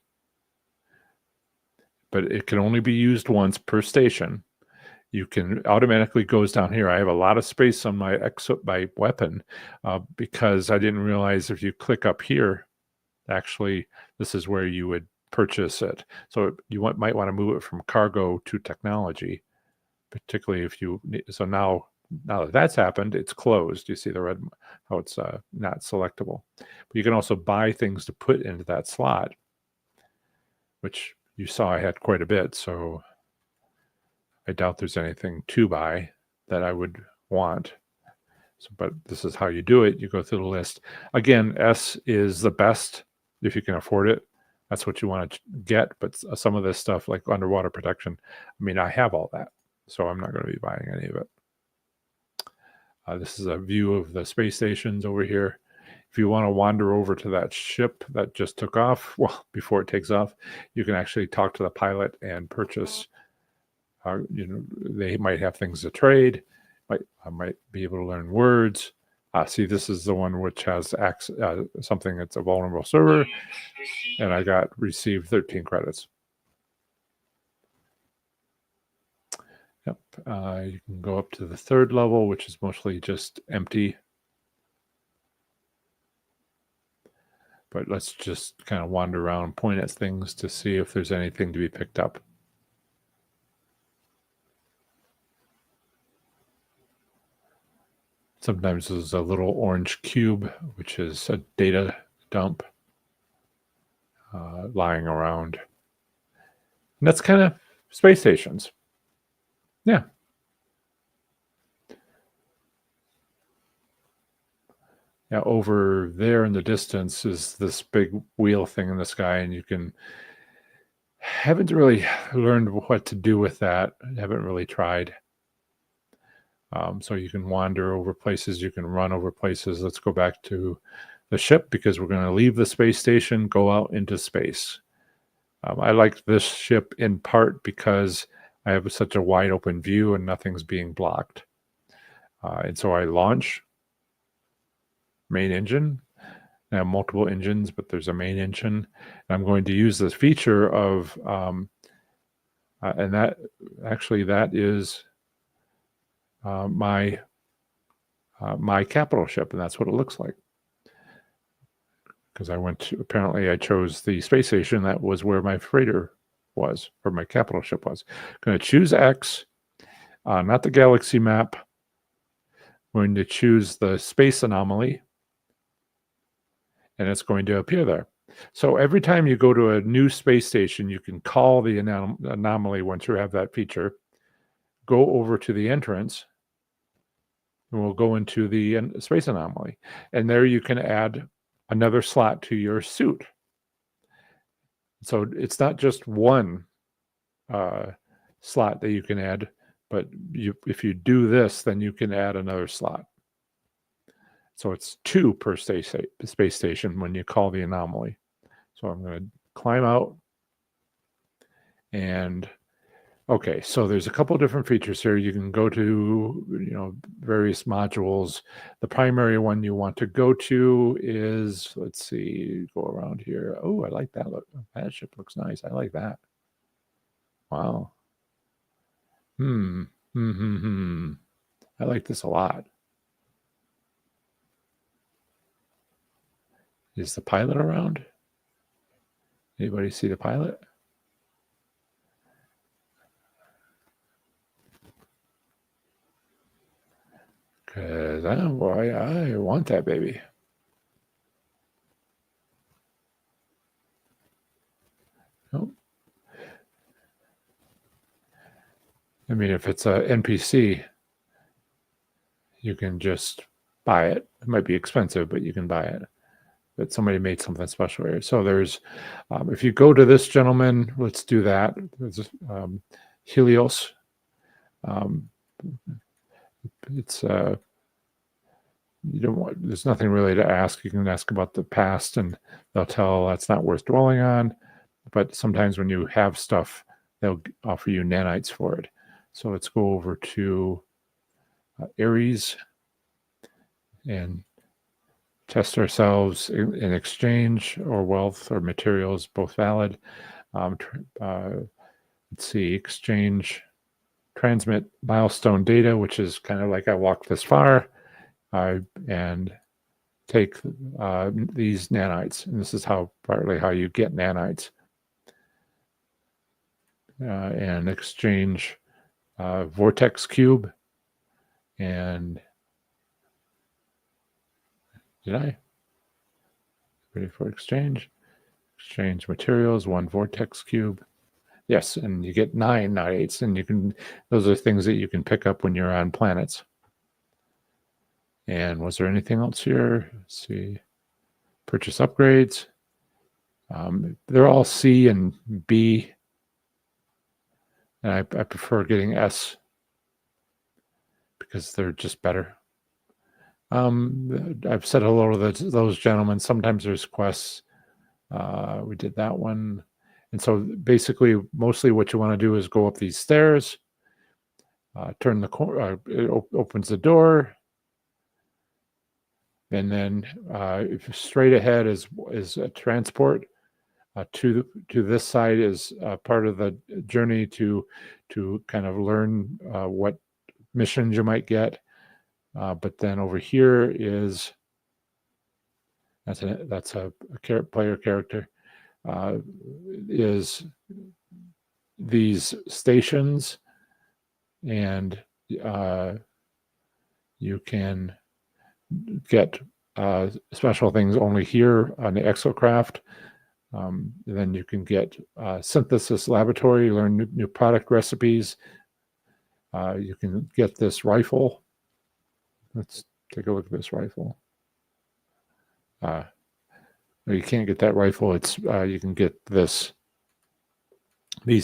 but it can only be used once per station. You can automatically goes down here. I have a lot of space on my my weapon because I didn't realize if you click up here, actually, this is where you would purchase it. So you might want to move it from cargo to technology, particularly if you. So now that that's happened, it's closed. You see the red, how it's not selectable. But you can also buy things to put into that slot, which you saw I had quite a bit. So I doubt there's anything to buy that I would want. So, but this is how you do it. You go through the list. Again, S is the best if you can afford it. That's what you want to get. But some of this stuff, like underwater protection, I mean, I have all that, so I'm not going to be buying any of it. This is a view of the space stations over here. If you want to wander over to that ship that just took off, well, before it takes off, you can actually talk to the pilot and purchase. They might have things to trade. I might be able to learn words. See, this is the one which has something that's a vulnerable server, and I received 13 credits. Yep, you can go up to the third level, which is mostly just empty. But let's just kind of wander around and point at things to see if there's anything to be picked up. Sometimes there's a little orange cube, which is a data dump lying around. And that's kind of space stations. Yeah. Now over there in the distance is this big wheel thing in the sky, and you haven't really learned what to do with that. I haven't really tried. So you can wander over places, you can run over places. Let's go back to the ship because we're going to leave the space station, go out into space. I like this ship in part because I have such a wide open view and nothing's being blocked. And so I launch, main engine. I have multiple engines, but there's a main engine. And I'm going to use this feature of, and that is my capital ship, and that's what it looks like. Because apparently I chose the space station that was where my freighter was, or my capital ship was. I'm going to choose X, not the galaxy map. I'm going to choose the space anomaly, and it's going to appear there. So every time you go to a new space station, you can call the anomaly once you have that feature. Go over to the entrance, and we'll go into the space anomaly. And there you can add another slot to your suit. So it's not just one slot that you can add, but if you do this, then you can add another slot. So it's 2 per space station when you call the anomaly. So I'm going to climb out. And okay, so there's a couple different features here. You can go to, various modules. The primary one you want to go to is, let's see, go around here. Oh, I like that look. That ship looks nice. I like that. Wow. I like this a lot. Is the pilot around? Anybody see the pilot? Because I want that baby. Nope. I mean, if it's a NPC, you can just buy it. It might be expensive, but you can buy it. But somebody made something special here. So there's, if you go to this gentleman, let's do that. There's Helios. It's there's nothing really to ask. You can ask about the past, and they'll tell that's not worth dwelling on. But sometimes when you have stuff, they'll offer you nanites for it. So let's go over to Ares and test ourselves in exchange or wealth or materials, both valid. let's see, exchange, transmit milestone data, which is kind of like I walked this far, and take these nanites. And this is partly how you get nanites. And exchange vortex cube. And ready for exchange? Exchange materials, 1 vortex cube. Yes, and you get 9 nanites, and those are things that you can pick up when you're on planets. And was there anything else here? Let's see. Purchase upgrades. They're all C and B. And I prefer getting S because they're just better. I've said hello to those gentlemen. Sometimes there's quests. We did that one. And so basically, mostly what you want to do is go up these stairs, turn the corner, it opens the door. And then if straight ahead is a transport. To this side is part of the journey to kind of learn what missions you might get. But then over here is that's a player character, is these stations, and you can get special things only here on the Exocraft. Then you can get synthesis laboratory, learn new product recipes. You can get this rifle. Let's take a look at this rifle. You can't get that rifle. It's you can get these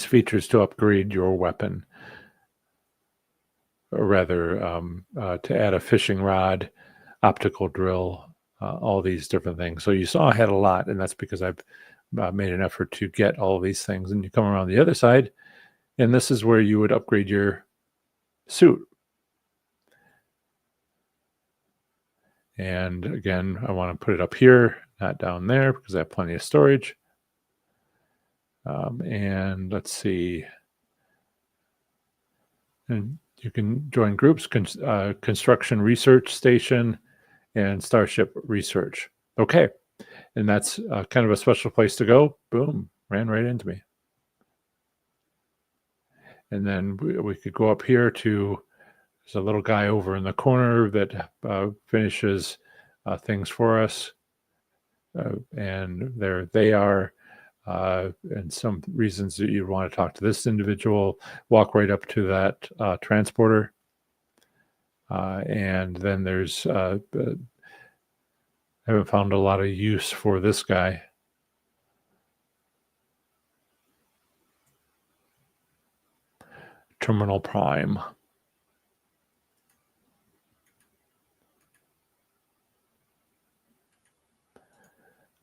features to upgrade your weapon, or rather to add a fishing rod, optical drill, all these different things. So you saw I had a lot, and that's because I've made an effort to get all of these things. And you come around the other side, and this is where you would upgrade your suit. And again, I want to put it up here, not down there, because I have plenty of storage. And let's see. And you can join groups, construction research station, and starship research. Okay. And that's kind of a special place to go. Boom, ran right into me. And then we could go up here to, there's a little guy over in the corner that finishes things for us. And there they are. And some reasons that you want to talk to this individual, walk right up to that transporter. And then there's, I haven't found a lot of use for this guy. Terminal Prime.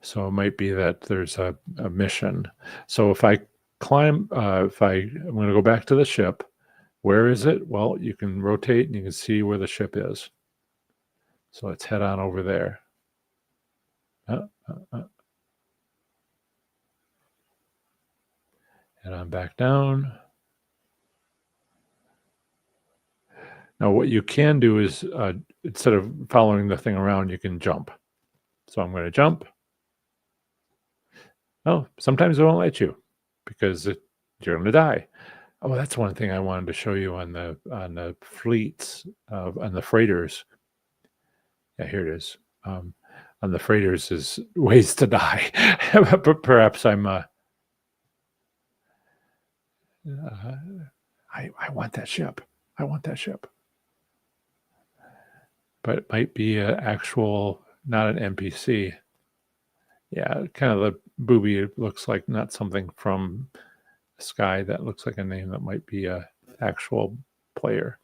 So it might be that there's a mission. So if I climb, I'm going to go back to the ship. Where is it? Well, you can rotate and you can see where the ship is. So let's head on over there. Head on back down. Now what you can do is, instead of following the thing around, you can jump. So I'm going to jump. Oh, sometimes it won't let you because you're going to die. Oh, that's one thing I wanted to show you on the fleets, on the freighters. Yeah, here it is. On the freighters is ways to die. But perhaps I'm. I want that ship. I want that ship. But it might be an actual, not an NPC. Yeah, kind of the booby looks like not something from Sky. That looks like a name that might be a actual player.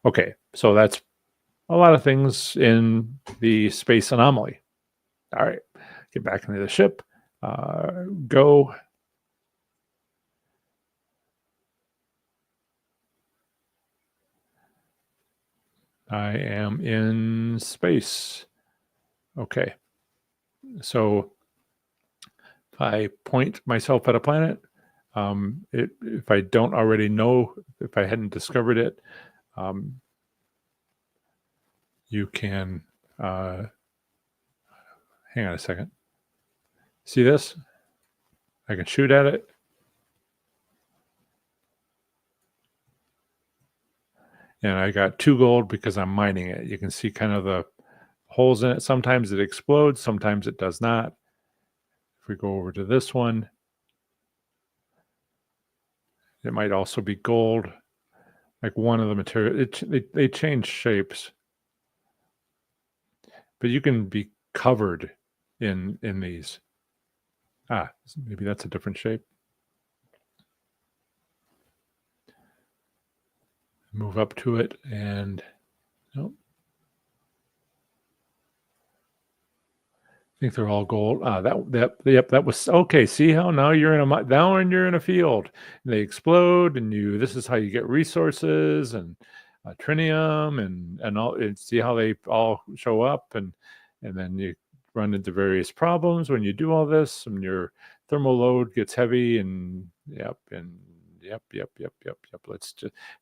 Okay, so that's a lot of things in the space anomaly. All right, get back into the ship. Go. I am in space. Okay. So if I point myself at a planet, if I don't already know, if I hadn't discovered it, you can, hang on a second. See this? I can shoot at it. And I got 2 gold because I'm mining it. You can see kind of the holes in it. Sometimes it explodes, sometimes it does not. If we go over to this one, it might also be gold. Like one of the material, they change shapes, but you can be covered in these. Maybe that's a different shape. Move up to it and nope. I think they're all gold. That was okay. See how now you're in a field. And they explode, and this is how you get resources and trinium and all. And see how they all show up, and then you run into various problems when you do all this, and your thermal load gets heavy, and yep.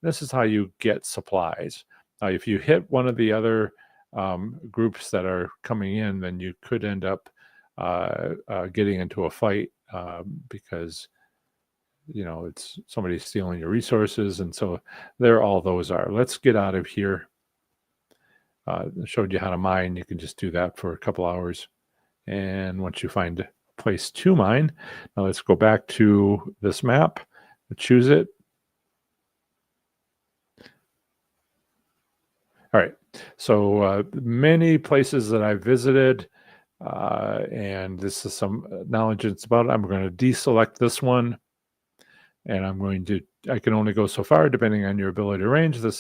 This is how you get supplies. If you hit one of the other groups that are coming in, then you could end up getting into a fight because it's somebody stealing your resources, and so there all those are. Let's get out of here. I showed you how to mine. You can just do that for a couple hours, and once you find a place to mine, now let's go back to this map, choose it. All right, so many places that I've visited, and this is some knowledge it's about. I'm going to deselect this one, and I can only go so far depending on your ability to range. Let's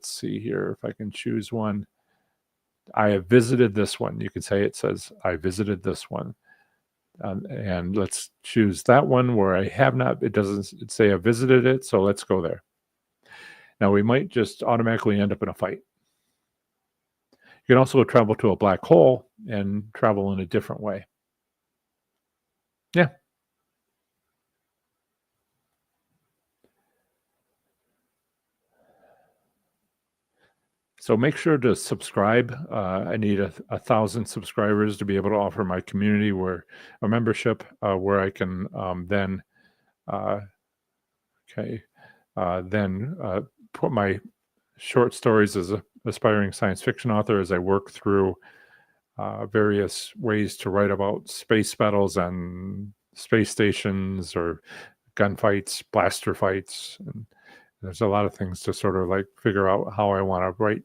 see here if I can choose one. I have visited this one. You can say it says I visited this one. And let's choose that one where I have not. It doesn't say I visited it, so let's go there. Now, we might just automatically end up in a fight. You can also travel to a black hole and travel in a different way. Yeah. So make sure to subscribe. I need 1,000 subscribers to be able to offer my community a membership where I can then put my short stories as an aspiring science fiction author as I work through various ways to write about space battles on space stations or gunfights, blaster fights. And there's a lot of things to sort of like figure out how I want to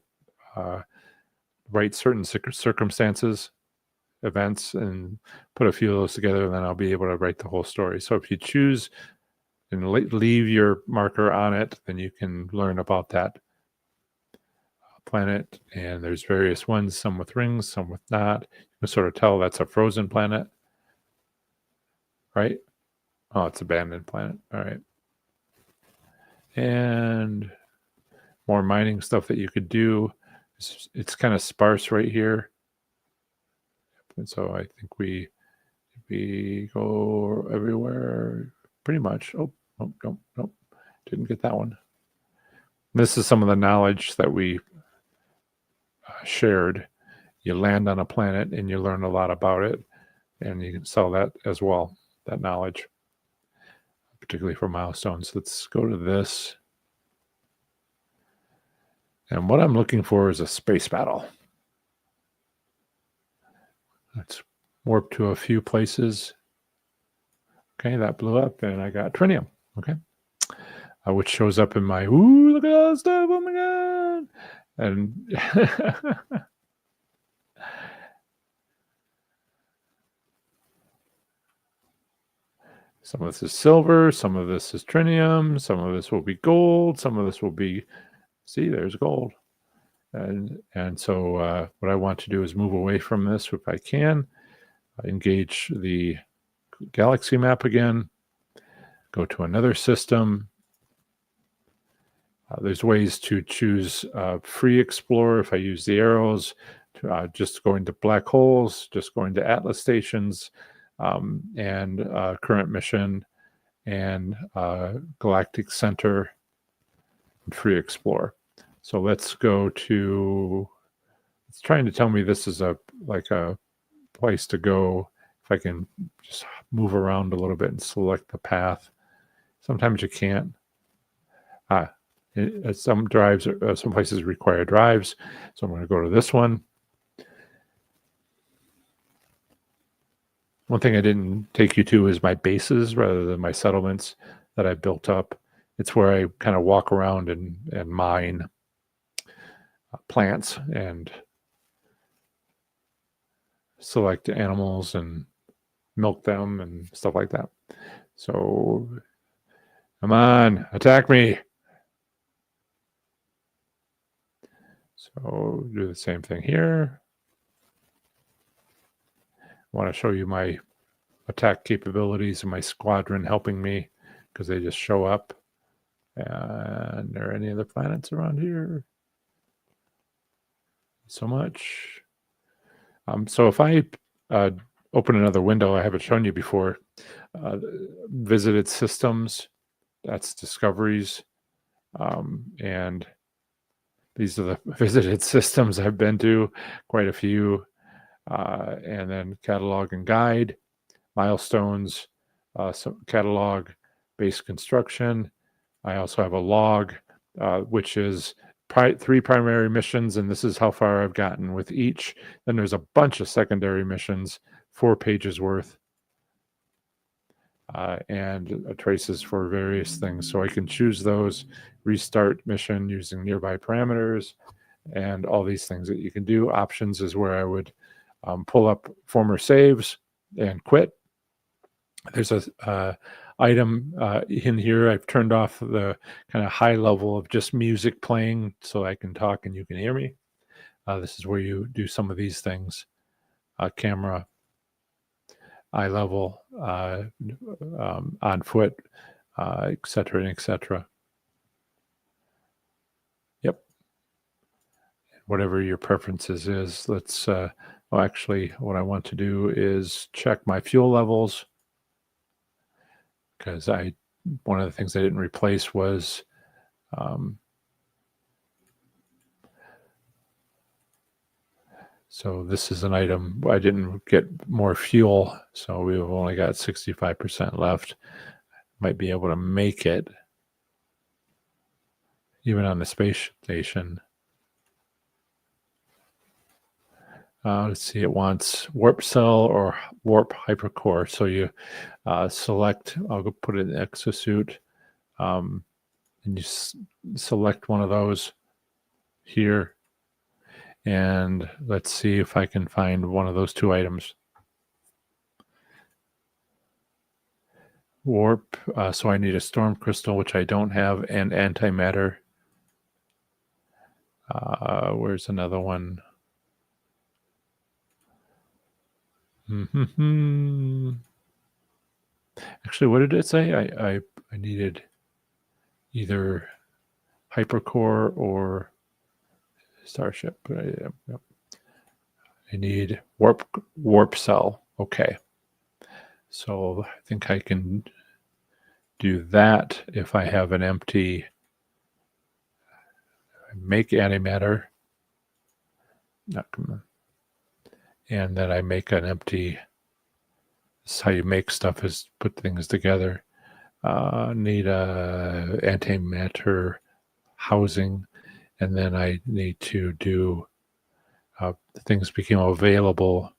write certain circumstances, events, and put a few of those together, and then I'll be able to write the whole story. So if you choose and leave your marker on it, then you can learn about that planet. And there's various ones, some with rings, some with not. You can sort of tell that's a frozen planet, right? Oh, it's abandoned planet. All right. And more mining stuff that you could do. It's kind of sparse right here. And so I think we go everywhere pretty much. Oh, nope. Didn't get that one. This is some of the knowledge that we shared. You land on a planet and you learn a lot about it, and you can sell that as well, that knowledge, particularly for milestones. Let's go to this. And what I'm looking for is a space battle. Let's warp to a few places. Okay, that blew up, and I got trinium. Okay, which shows up in my, ooh, look at all that stuff, oh my God. And some of this is silver, some of this is trinium, some of this will be gold, some of this will be, see, there's gold. And so what I want to do is move away from this if I can, engage the galaxy map again, go to another system. There's ways to choose free explore if I use the arrows, just going to black holes, just going to Atlas stations. and current mission, and Galactic Center, and Free Explore. So let's go to, it's trying to tell me this is a place to go. If I can just move around a little bit and select the path. Sometimes you can't. Some drives, some places require drives. So I'm going to go to this one. One thing I didn't take you to is my bases rather than my settlements that I built up. It's where I kind of walk around and mine plants and select animals and milk them and stuff like that. So come on, attack me. So do the same thing here. I want to show you my attack capabilities and my squadron helping me because they just show up. And are there any other planets around here? So much. So if I open another window, I haven't shown you before, visited systems, that's discoveries. And these are the visited systems I've been to, quite a few. And then catalog and guide, milestones, so catalog, base construction. I also have a log, which is 3 primary missions, and this is how far I've gotten with each. Then there's a bunch of secondary missions, 4 pages worth, and traces for various things. So I can choose those, restart mission using nearby parameters, and all these things that you can do. Options is where I would pull up former saves and quit. There's a item in here. I've turned off the kind of high level of just music playing so I can talk and you can hear me. This is where you do some of these things. Camera, eye level, on foot, et cetera, and et cetera. Yep. Whatever your preferences is, let's, well, actually, what I want to do is check my fuel levels, because one of the things I didn't replace was so this is an item I didn't get more fuel, so we've only got 65% left. Might be able to make it even on the space station. Let's see, it wants warp cell or warp hypercore. So you select, I'll go put it in exosuit, and you select one of those here. And let's see if I can find one of those 2 items. Warp, so I need a storm crystal, which I don't have, and antimatter. Where's another one? Actually, what did it say? I needed either hypercore or starship. I need warp cell. Okay. So I think I can do that if I have an empty. Make antimatter. And then I make an empty. This is how you make stuff, is put things together. Need a antimatter housing, and then I need to do things became available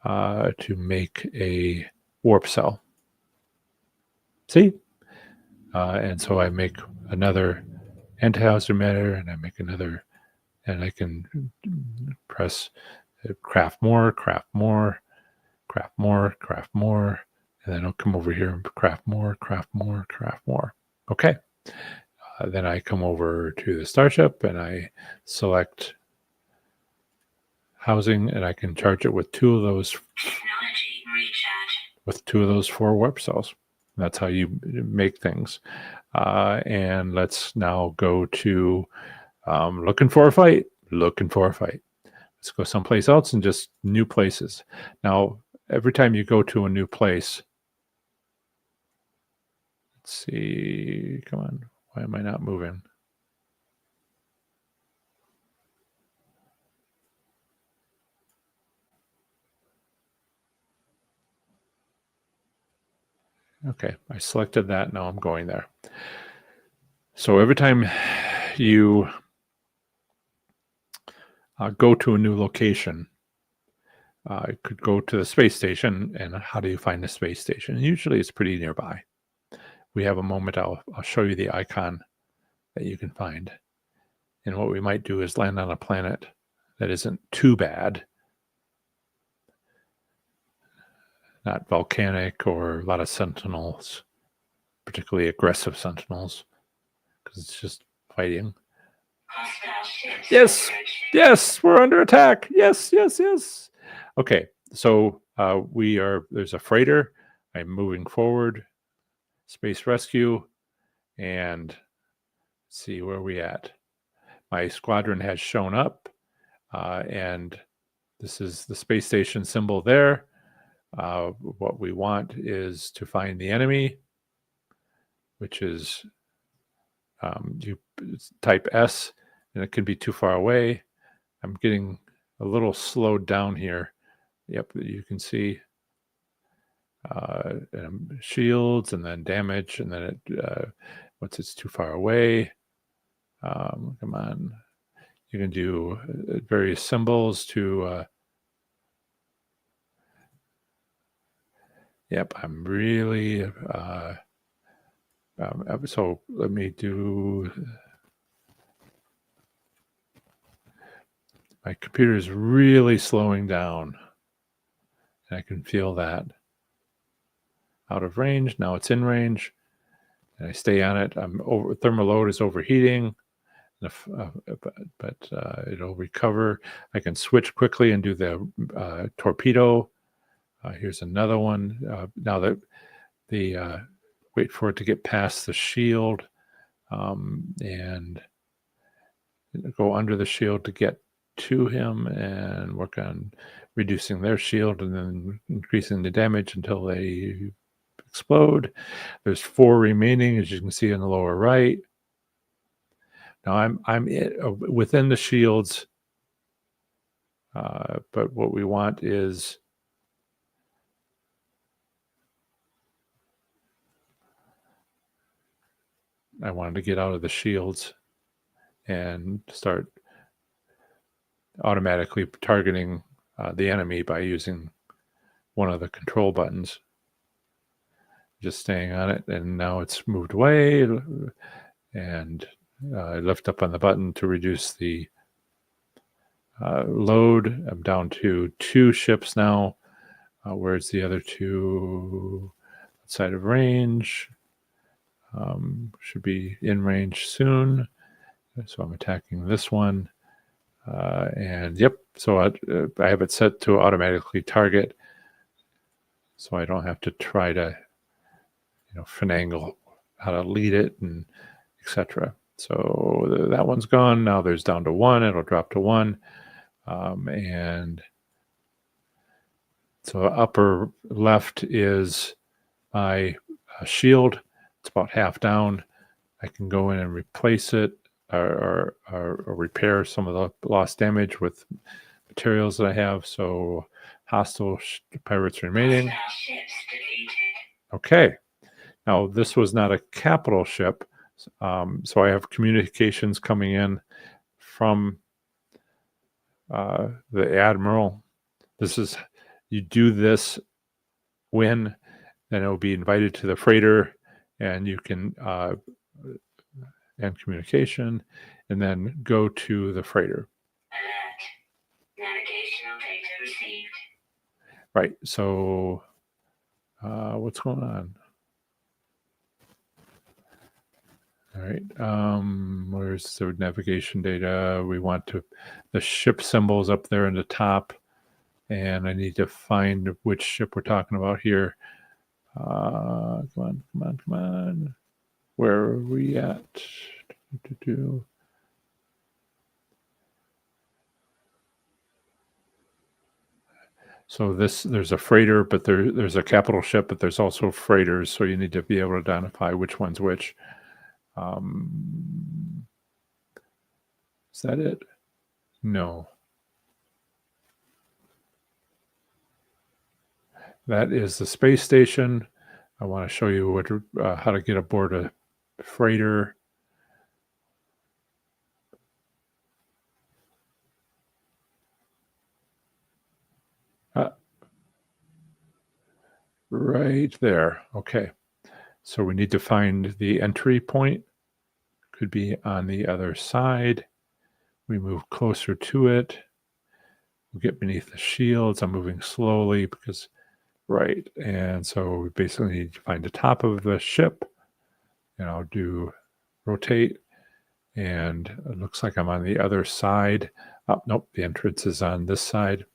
to make a warp cell. See? And so I make another anti-matter, and I make another, and I can press craft more, craft more, craft more, craft more, and then I'll come over here and craft more, craft more, craft more. Okay. Then I come over to the starship and I select housing, and I can charge it with 2 of those. Technology recharge. With 2 of those 4 warp cells. That's how you make things. And let's now go to looking for a fight. Let's go someplace else and just new places. Now, every time you go to a new place, let's see, come on, why am I not moving? Okay, I selected that. Now I'm going there. So every time you go to a new location, you could go to the space station, and how do you find the space station? Usually it's pretty nearby. We have a moment, I'll show you the icon that you can find. And what we might do is land on a planet that isn't too bad, not volcanic or a lot of sentinels, particularly aggressive sentinels, because it's just fighting. Hostile ships Yes, approaching. yes, we're under attack. Yes, yes, yes. Okay, so there's a freighter. I'm moving forward, space rescue, and let's see where we at. My squadron has shown up, and this is the space station symbol there. What we want is to find the enemy, which is you type S, and it can be too far away. I'm getting a little slowed down here. Yep, you can see shields and then damage, and then once it's too far away, come on. You can do various symbols to. Yep, I'm really. So let me do. My computer is really slowing down. And I can feel that. Out of range. Now it's in range. And I stay on it. Thermal load is overheating. But it'll recover. I can switch quickly and do the torpedo. Here's another one. Now that wait for it to get past the shield and go under the shield to get to him and work on reducing their shield and then increasing the damage until they explode. There's 4 remaining, as you can see in the lower right. Now I'm within the shields, but what we want is I wanted to get out of the shields and start automatically targeting the enemy by using one of the control buttons. Just staying on it, and now it's moved away, and I lift up on the button to reduce the load. I'm down to 2 ships now. Where's the other 2 outside of range? Should be in range soon. So I'm attacking this one. And yep, so I have it set to automatically target, so I don't have to try to finagle how to lead it and etc. So that one's gone. Now there's down to 1. It'll drop to 1. And so upper left is my shield. It's about half down. I can go in and replace it or repair some of the lost damage with materials that I have. So hostile pirates remaining. Hostile ships defeated. Okay. Now this was not a capital ship. So I have communications coming in from the admiral. You do this when, then it will be invited to the freighter, and you can end communication, and then go to the freighter. Alert. Navigational data received. Right. So what's going on? All right. Where's the navigation data? We want the ship symbols up there in the top, and I need to find which ship we're talking about here. Come on. Where are we at? So there's a freighter, but there's a capital ship, but there's also freighters. So you need to be able to identify which one's which. Is that it? No. That is the space station. I want to show you how to get aboard a freighter. Right there. Okay. So we need to find the entry point. Could be on the other side. We move closer to it. We'll get beneath the shields. I'm moving slowly because, right. And so we basically need to find the top of the ship. And I'll do rotate. And it looks like I'm on the other side. Oh, nope. The entrance is on this side.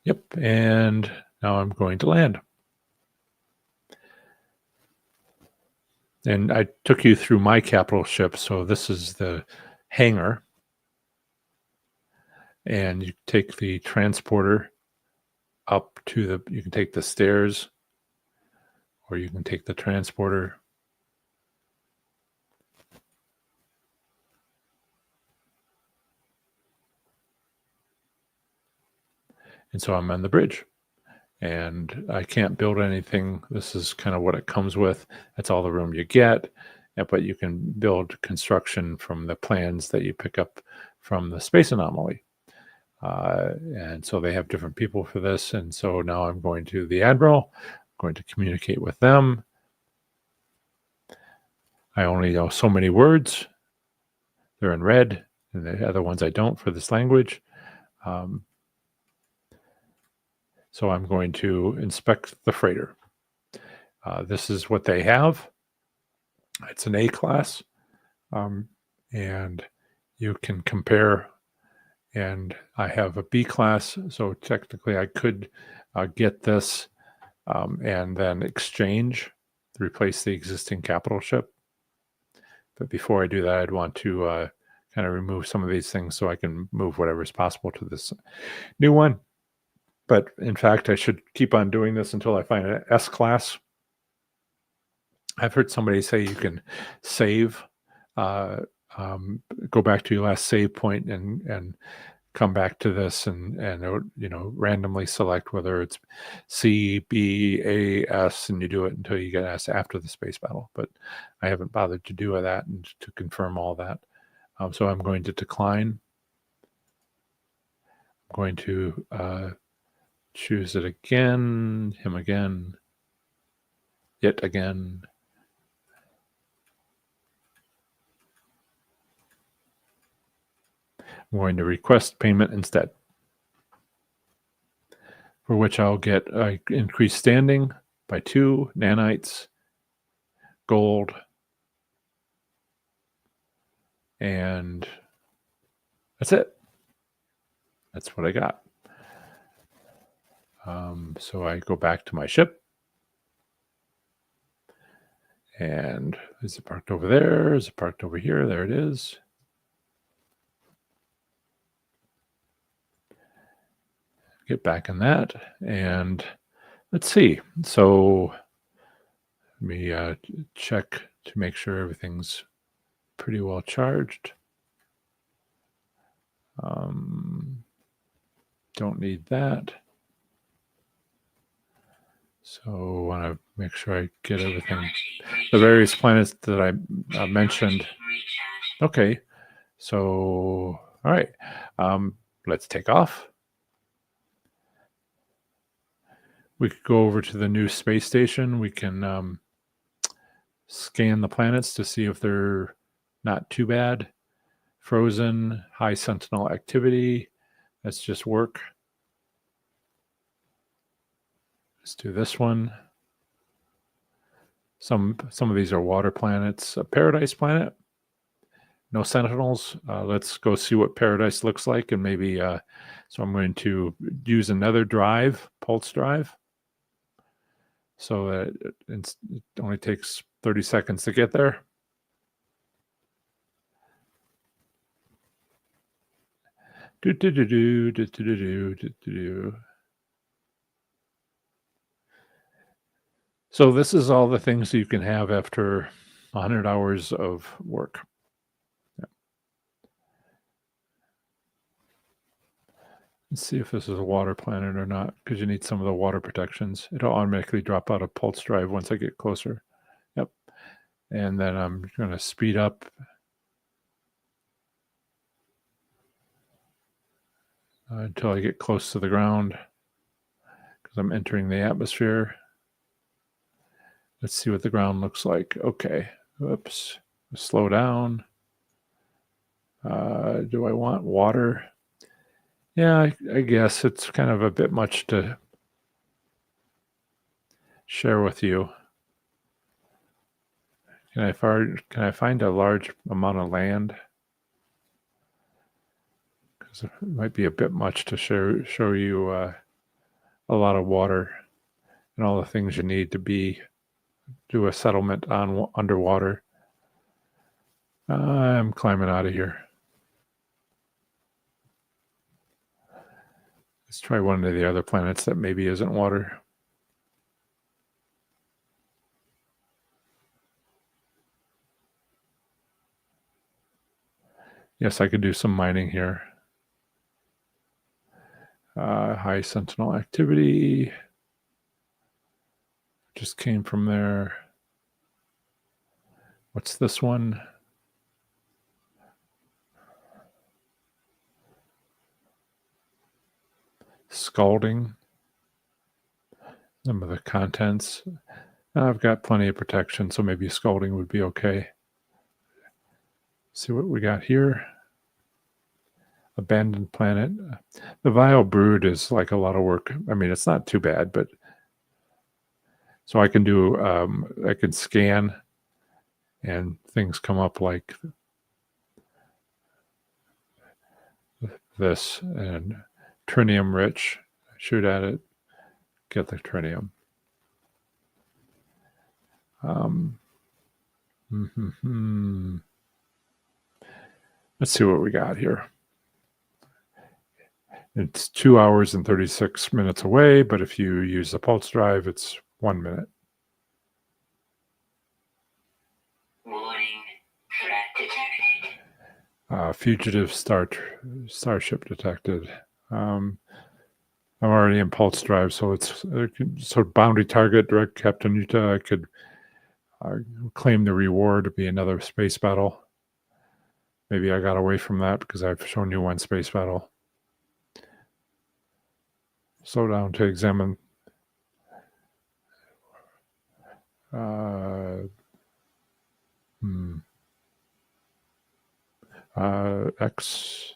Yep. And now I'm going to land. And I took you through my capital ship. So this is the hangar. And you take the transporter up to you can take the stairs, or you can take the transporter. And so I'm on the bridge. And I can't build anything. This is kind of what it comes with. That's all the room you get. But you can build construction from the plans that you pick up from the Space Anomaly. And so they have different people for this. And so now I'm going to the Admiral, I'm going to communicate with them. I only know so many words. They're in red, and the other ones I don't for this language. So I'm going to inspect the freighter. This is what they have. It's an A class, and you can compare. And I have a B class, so technically I could get this and then exchange, replace the existing capital ship. But before I do that, I'd want to kind of remove some of these things so I can move whatever is possible to this new one. But in fact, I should keep on doing this until I find an S class. I've heard somebody say you can save, go back to your last save point and come back to this and randomly select whether it's C, B, A, S, and you do it until you get S after the space battle. But I haven't bothered to do that and to confirm all that. So I'm going to decline. I'm going to choose it again, him again, yet again. I'm going to request payment instead, for which I'll get increased standing by 2 nanites, gold, and that's it. That's what I got. So I go back to my ship. And is it parked over there? Is it parked over here? There it is. Get back in that. And let's see. So let me check to make sure everything's pretty well charged. Don't need that. So I want to make sure I get everything. The various planets that I mentioned. Okay. So, all right. Let's take off. We could go over to the new space station. We can scan the planets to see if they're not too bad. Frozen, high sentinel activity. Let's just work. Let's do this one. Some of these are water planets. A Paradise planet. No sentinels. Let's go see what Paradise looks like, and maybe. So I'm going to use another drive, pulse drive, so that it only takes 30 seconds to get there. So this is all the things you can have after 100 hours of work. Let's see if this is a water planet or not, because you need some of the water protections. It'll automatically drop out of pulse drive once I get closer. Yep. And then I'm going to speed up. Until I get close to the ground, because I'm entering the atmosphere. Let's see what the ground looks like. Okay. Oops. Slow down. Do I want water? Yeah, I guess it's kind of a bit much to share with you. Can I find a large amount of land? Because it might be a bit much to show you a lot of water and all the things you need to do a settlement on underwater. I'm climbing out of here. Let's try one of the other planets that maybe isn't water. Yes, I could do some mining here. High sentinel activity. Just came from there. What's this one? Scalding. Some of the contents. I've got plenty of protection, so maybe scalding would be okay. See what we got here. Abandoned planet. The Vile Brood is like a lot of work. I mean, it's not too bad, but so I can do, I can scan and things come up like this, and trinium rich. Shoot at it, get the trinium. Let's see what we got here. It's 2 hours and 36 minutes away, but if you use the pulse drive, it's 1 minute. Warning. Threat detected. Fugitive starship detected. I'm already in pulse drive, so it's so bounty target, direct Captain Utah. I could claim the reward to be another space battle. Maybe I got away from that because I've shown you one space battle. Slow down to examine. X.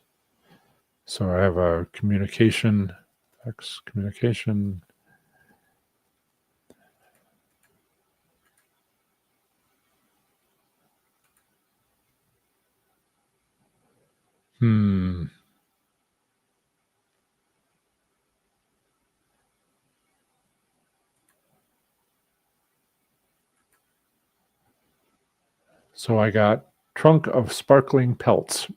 So I have a communication. X communication. So I got trunk of sparkling pelts.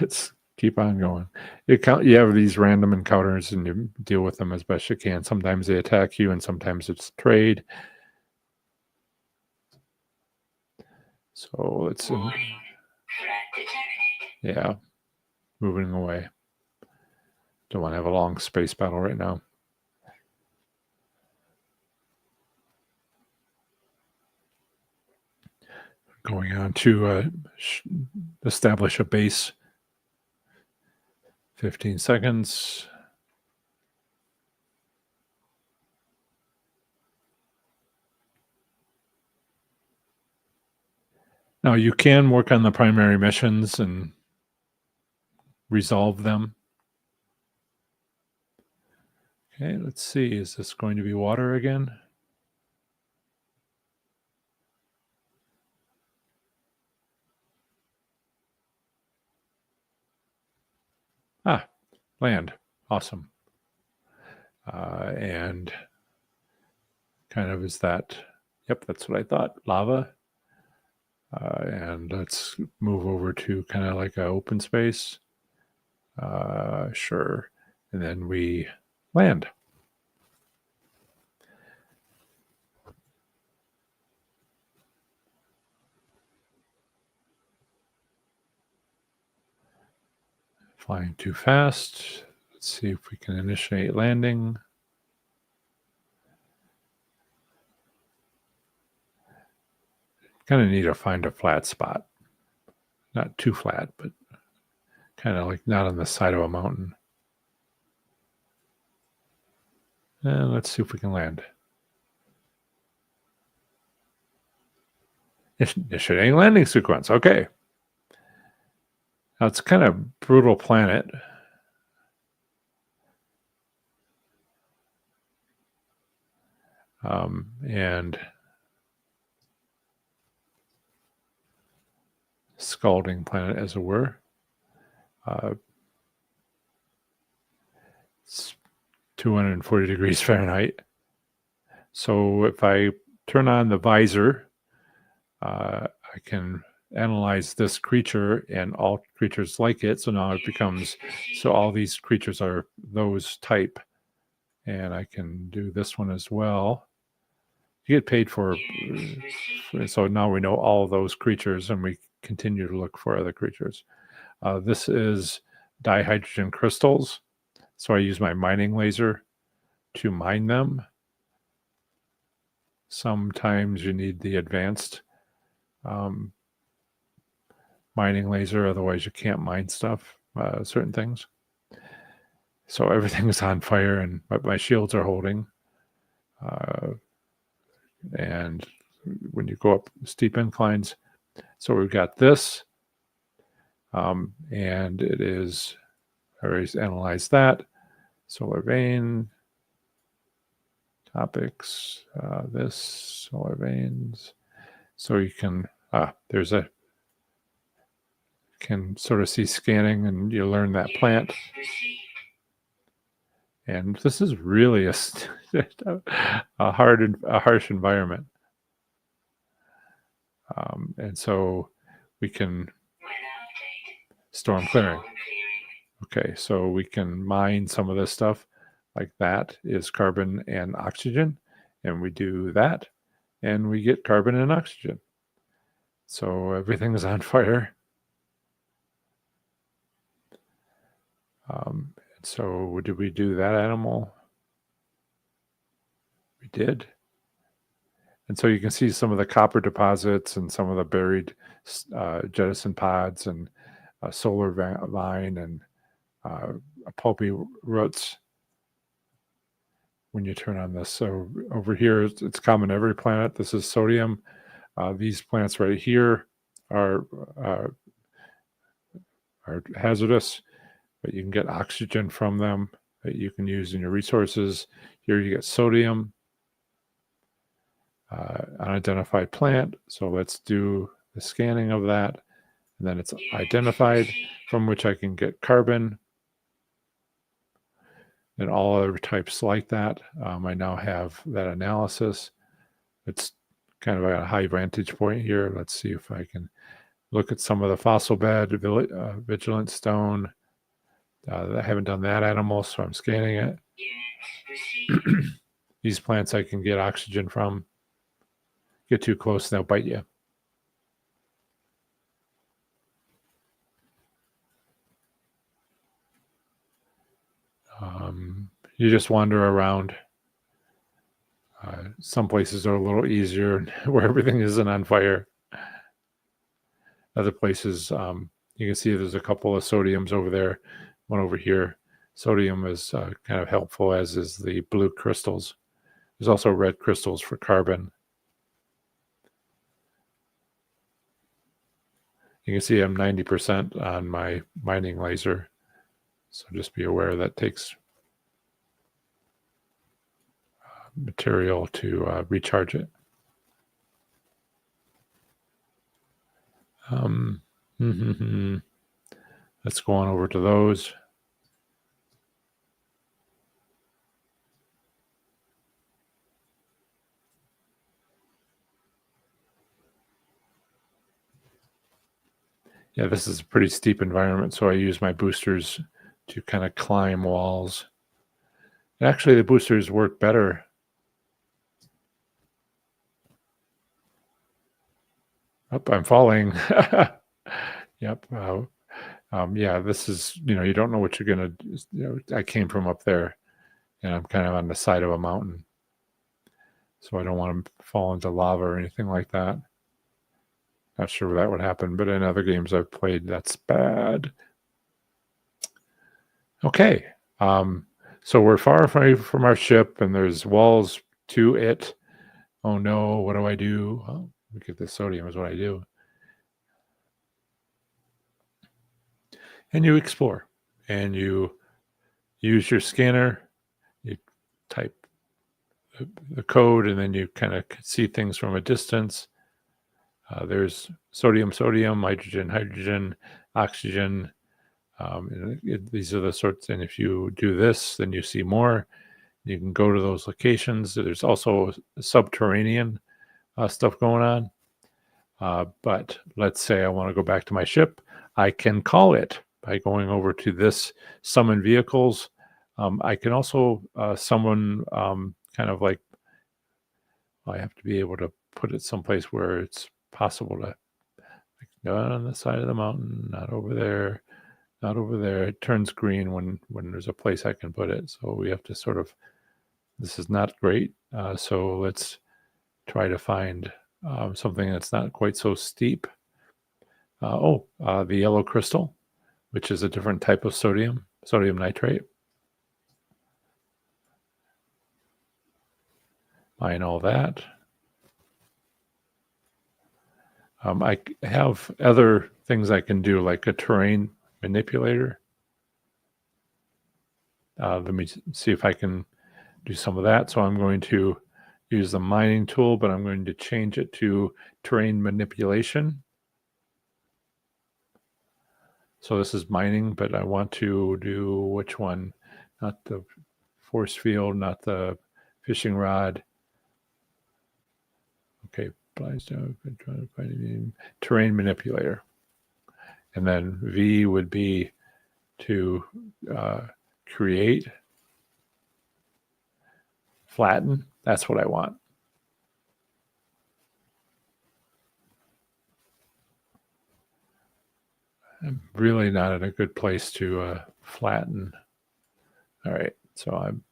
Let's keep on going. You have these random encounters and you deal with them as best you can. Sometimes they attack you and sometimes it's trade. So it's yeah, moving away. Don't want to have a long space battle right now. Going on to establish a base. 15 seconds. Now you can work on the primary missions and resolve them. Okay, let's see. Is this going to be water again? Land. Awesome. And kind of is that. Yep, that's what I thought. Lava. And let's move over to kind of like an open space. Sure. And then we land. Flying too fast. Let's see if we can initiate landing. Kind of need to find a flat spot. Not too flat, but kind of like not on the side of a mountain. And let's see if we can land. Initiating landing sequence. Okay. Now it's kind of brutal planet. And scalding planet, as it were. It's 240 degrees Fahrenheit. So if I turn on the visor, I can analyze this creature and all creatures like it. So now it becomes, so all these creatures are those type. And I can do this one as well. You get paid for, so now we know all those creatures and we continue to look for other creatures. This is dihydrogen crystals. So I use my mining laser to mine them. Sometimes you need the advanced mining laser, otherwise you can't mine stuff, certain things. So everything is on fire and my shields are holding. And when you go up steep inclines, so we've got this, and it is, I already analyzed that. Solar vein, topics, this, solar veins. So you can, there's a, can sort of see scanning and you learn that plant. And this is really a harsh environment. And so we can storm clearing. Okay, so we can mine some of this stuff, like that is carbon and oxygen, and we do that, and we get carbon and oxygen. So everything is on fire. So did we do that animal? We did. And so you can see some of the copper deposits and some of the buried jettison pods and solar vine and pulpy roots when you turn on this. So over here, it's common every planet. This is sodium. These plants right here are hazardous, but you can get oxygen from them that you can use in your resources. Here you get sodium, unidentified plant. So let's do the scanning of that. And then it's identified, from which I can get carbon and all other types like that. I now have that analysis. It's kind of a high vantage point here. Let's see if I can look at some of the fossil bed, vigilant stone. I haven't done that animal, so I'm scanning it. These plants I can get oxygen from. Get too close, they'll bite you. You just wander around. Some places are a little easier where everything isn't on fire. Other places, you can see there's a couple of sodiums over there, one over here. Sodium is kind of helpful, as is the blue crystals. There's also red crystals for carbon. You can see I'm 90% on my mining laser. So just be aware that takes material to recharge it. Let's go on over to those. Yeah, this is a pretty steep environment, so I use my boosters to kind of climb walls. And actually, the boosters work better. Oh, I'm falling. Yep. Yeah, this is, you don't know what you're going to, I came from up there and I'm kind of on the side of a mountain. So I don't want to fall into lava or anything like that. Not sure that would happen, but in other games I've played, that's bad. Okay. So we're far away from our ship and there's walls to it. Oh no, what do I do? Oh, look at the sodium is what I do. And you explore and you use your scanner, you type the code, and then you kind of see things from a distance. There's sodium, hydrogen, oxygen. These are the sorts, and if you do this, then you see more. You can go to those locations. There's also subterranean stuff going on. But let's say I want to go back to my ship. I can call it by going over to this summon vehicles. I can also summon kind of like, I have to be able to put it someplace where it's possible to, like, not on the side of the mountain, not over there, not over there. It turns green when there's a place I can put it. So we have to sort of, this is not great. So let's try to find something that's not quite so steep. The yellow crystal, which is a different type of sodium nitrate. Mine all that. I have other things I can do, like a terrain manipulator. Let me see if I can do some of that. So I'm going to use the mining tool, but I'm going to change it to terrain manipulation. So this is mining, but I want to do which one? Not the force field, not the fishing rod. Okay, terrain manipulator. And then V would be to create, flatten. That's what I want. I'm really not in a good place to flatten. All right, so I'm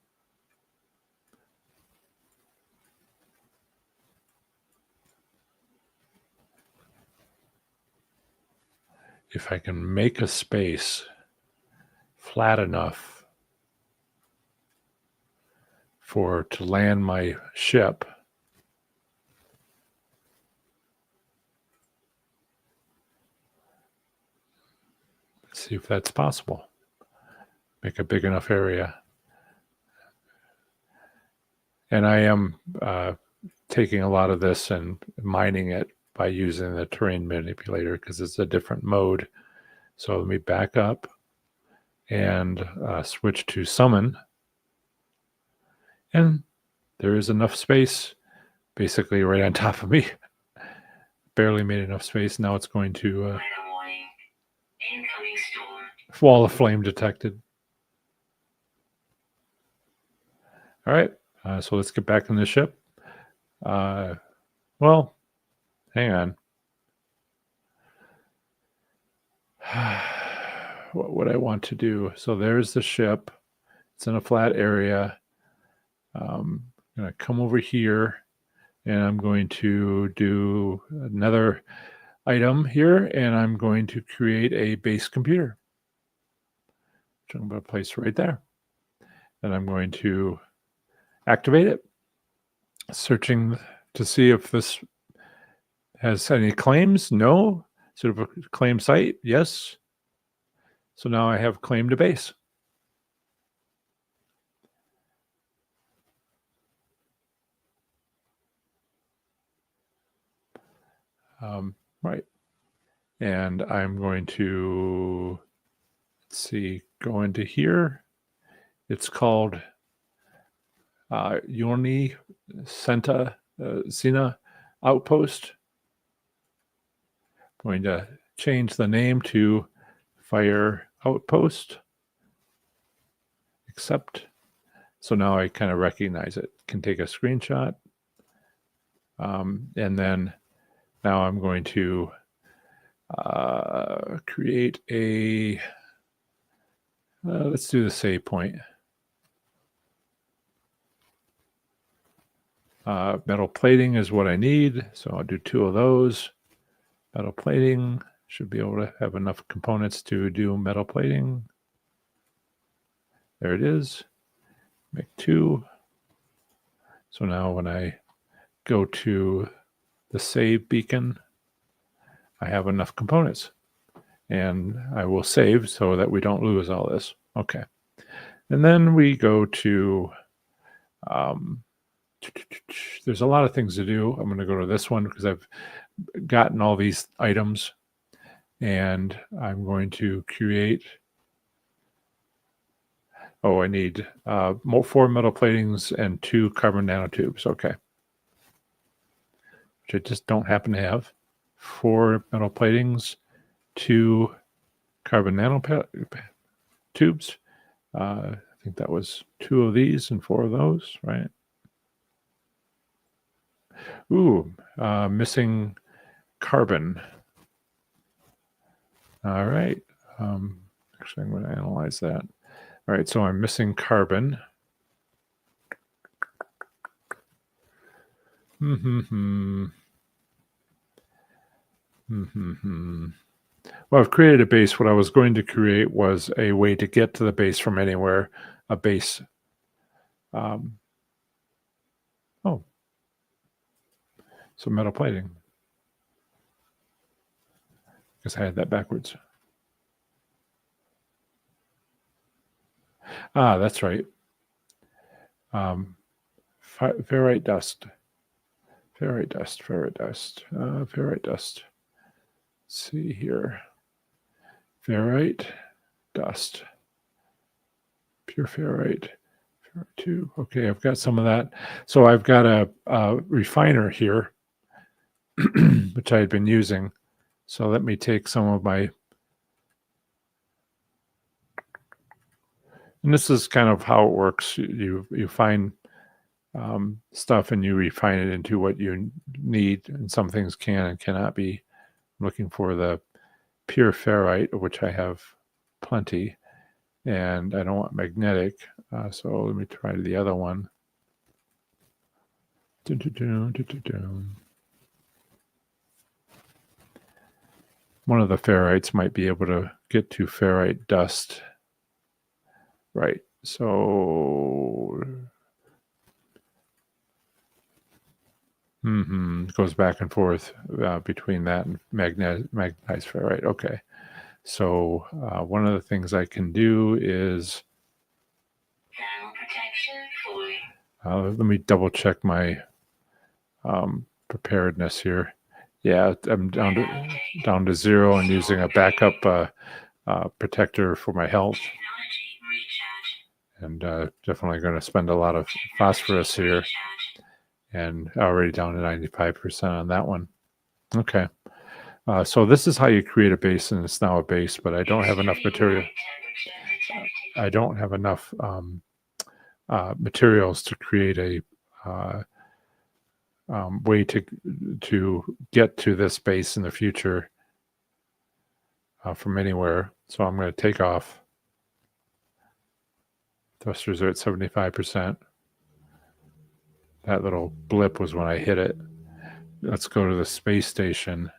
if I can make a space flat enough to land my ship, let's see if that's possible. Make a big enough area. And I am taking a lot of this and mining it by using the terrain manipulator because it's a different mode. So let me back up and switch to summon. And there is enough space basically right on top of me. Barely made enough space. Now it's going to wall of flame detected. All right, so let's get back in the ship. Well, hang on. What would I want to do? So there's the ship. It's in a flat area. I'm going to come over here and I'm going to do another item here and I'm going to create a base computer, which I'm going to place right there. And I'm going to activate it, searching to see if this has any claims. No. Sort of a claim site. Yes. So now I have claimed a base. Right. And I'm going to, let's see, go into here. It's called Yorni Sena Outpost. I'm going to change the name to Fire Outpost. Accept. So now I kind of recognize it. Can take a screenshot. And then now I'm going to create a, let's do the save point. Metal plating is what I need. So I'll do 2 of those. Metal plating, should be able to have enough components to do metal plating. There it is. Make 2. So now when I go to the save beacon, I have enough components. And I will save so that we don't lose all this. Okay. And then we go to, there's a lot of things to do. I'm going to go to this one because I've gotten all these items. And I'm going to create, I need 4 metal platings and 2 carbon nanotubes. Okay. Which I just don't happen to have. 4 metal platings, 2 carbon nanotubes. I think that was 2 of these and 4 of those, right? Ooh, missing carbon. All right. Actually, I'm going to analyze that. All right, so I'm missing carbon. Well, I've created a base. What I was going to create was a way to get to the base from anywhere, a base. So metal plating. Because I had that backwards. That's right. Ferrite dust. Ferrite dust. Let's see here. Ferrite dust. Pure ferrite. Ferrite 2. Okay, I've got some of that. So I've got a refiner here, which I had been using. So let me take some of my, and this is kind of how it works. You find stuff and you refine it into what you need, and some things can and cannot be. I'm looking for the pure ferrite, which I have plenty, and I don't want magnetic. So let me try the other one. One of the ferrites might be able to get to ferrite dust. Right. So it goes back and forth between that and magnetized ferrite. Okay. So one of the things I can do is let me double check my preparedness here. Yeah, I'm down to 0 and using a backup protector for my health. And definitely going to spend a lot of phosphorus here. And already down to 95% on that one. Okay. So this is how you create a base, and it's now a base, but I don't have enough material. I don't have enough materials to create a way to get to this base in the future from anywhere. So I'm going to take off. Thrusters are at 75%. That little blip was when I hit it. Let's go to the space station.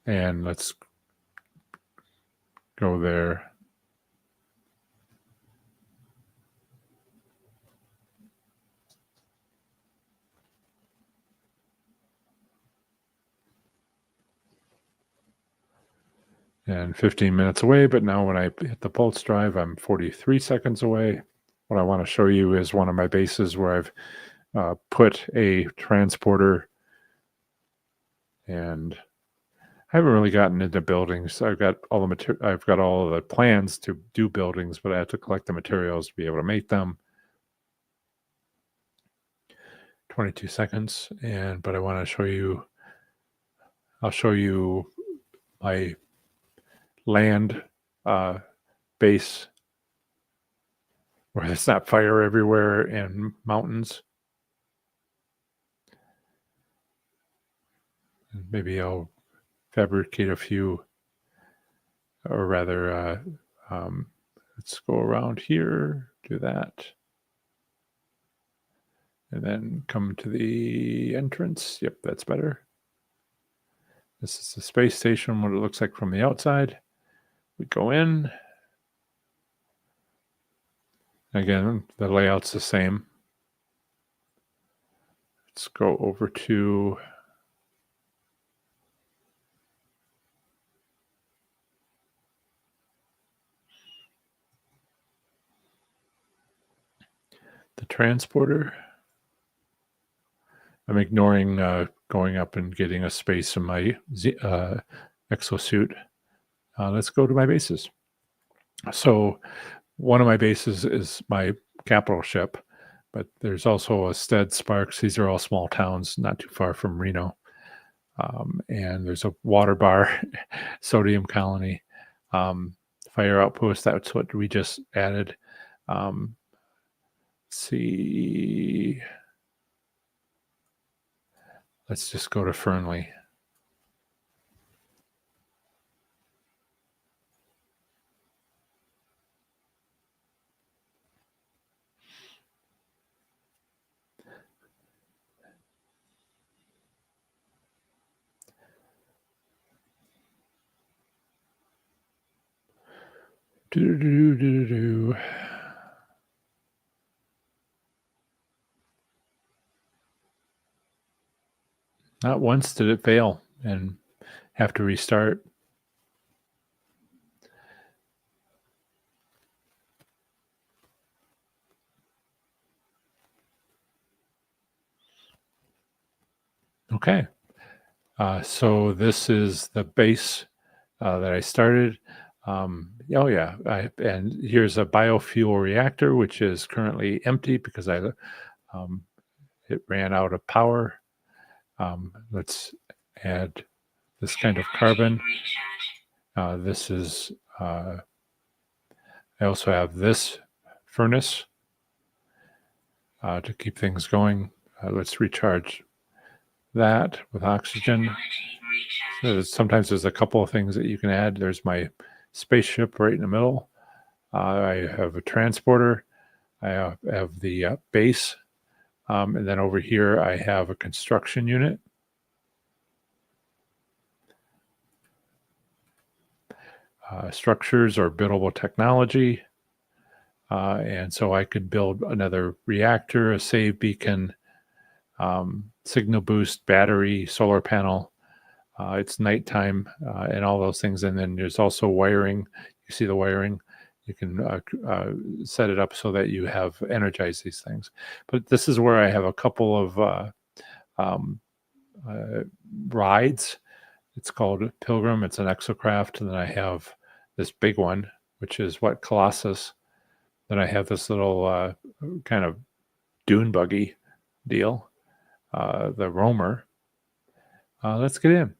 And let's go there. And 15 minutes away, but now when I hit the pulse drive, I'm 43 seconds away. What I want to show you is one of my bases where I've put a transporter, and I haven't really gotten into buildings. I've got all the I've got all of the plans to do buildings, but I have to collect the materials to be able to make them. 22 seconds, but I want to show you I'll show you my land base where there's not fire everywhere and mountains. And maybe I'll fabricate a few, or rather, let's go around here, do that. And then come to the entrance. Yep, that's better. This is the space station, what it looks like from the outside. We go in. Again, the layout's the same. Let's go over to the transporter. I'm ignoring going up and getting a space in my exosuit. Let's go to my bases. So one of my bases is my capital ship, but there's also a Stead, Sparks. These are all small towns not too far from Reno. And there's a water bar, sodium colony, fire outpost. That's what we just added. Let's see. Let's just go to Fernley. Not once did it fail and have to restart. Okay. So this is the base that I started. And here's a biofuel reactor, which is currently empty because it ran out of power. Let's add this kind of carbon. This is, I also have this furnace to keep things going. Let's recharge that with oxygen. Sometimes there's a couple of things that you can add. There's my spaceship right in the middle. I have a transporter. I have the base. And then over here, I have a construction unit. Structures or buildable technology. And so I could build another reactor, a save beacon, signal boost, battery, solar panel. It's nighttime and all those things. And then there's also wiring. You see the wiring. You can set it up so that you have energized these things. But this is where I have a couple of rides. It's called Pilgrim. It's an exocraft. And then I have this big one, which is what Colossus. Then I have this little kind of dune buggy deal, the Roamer. Let's get in.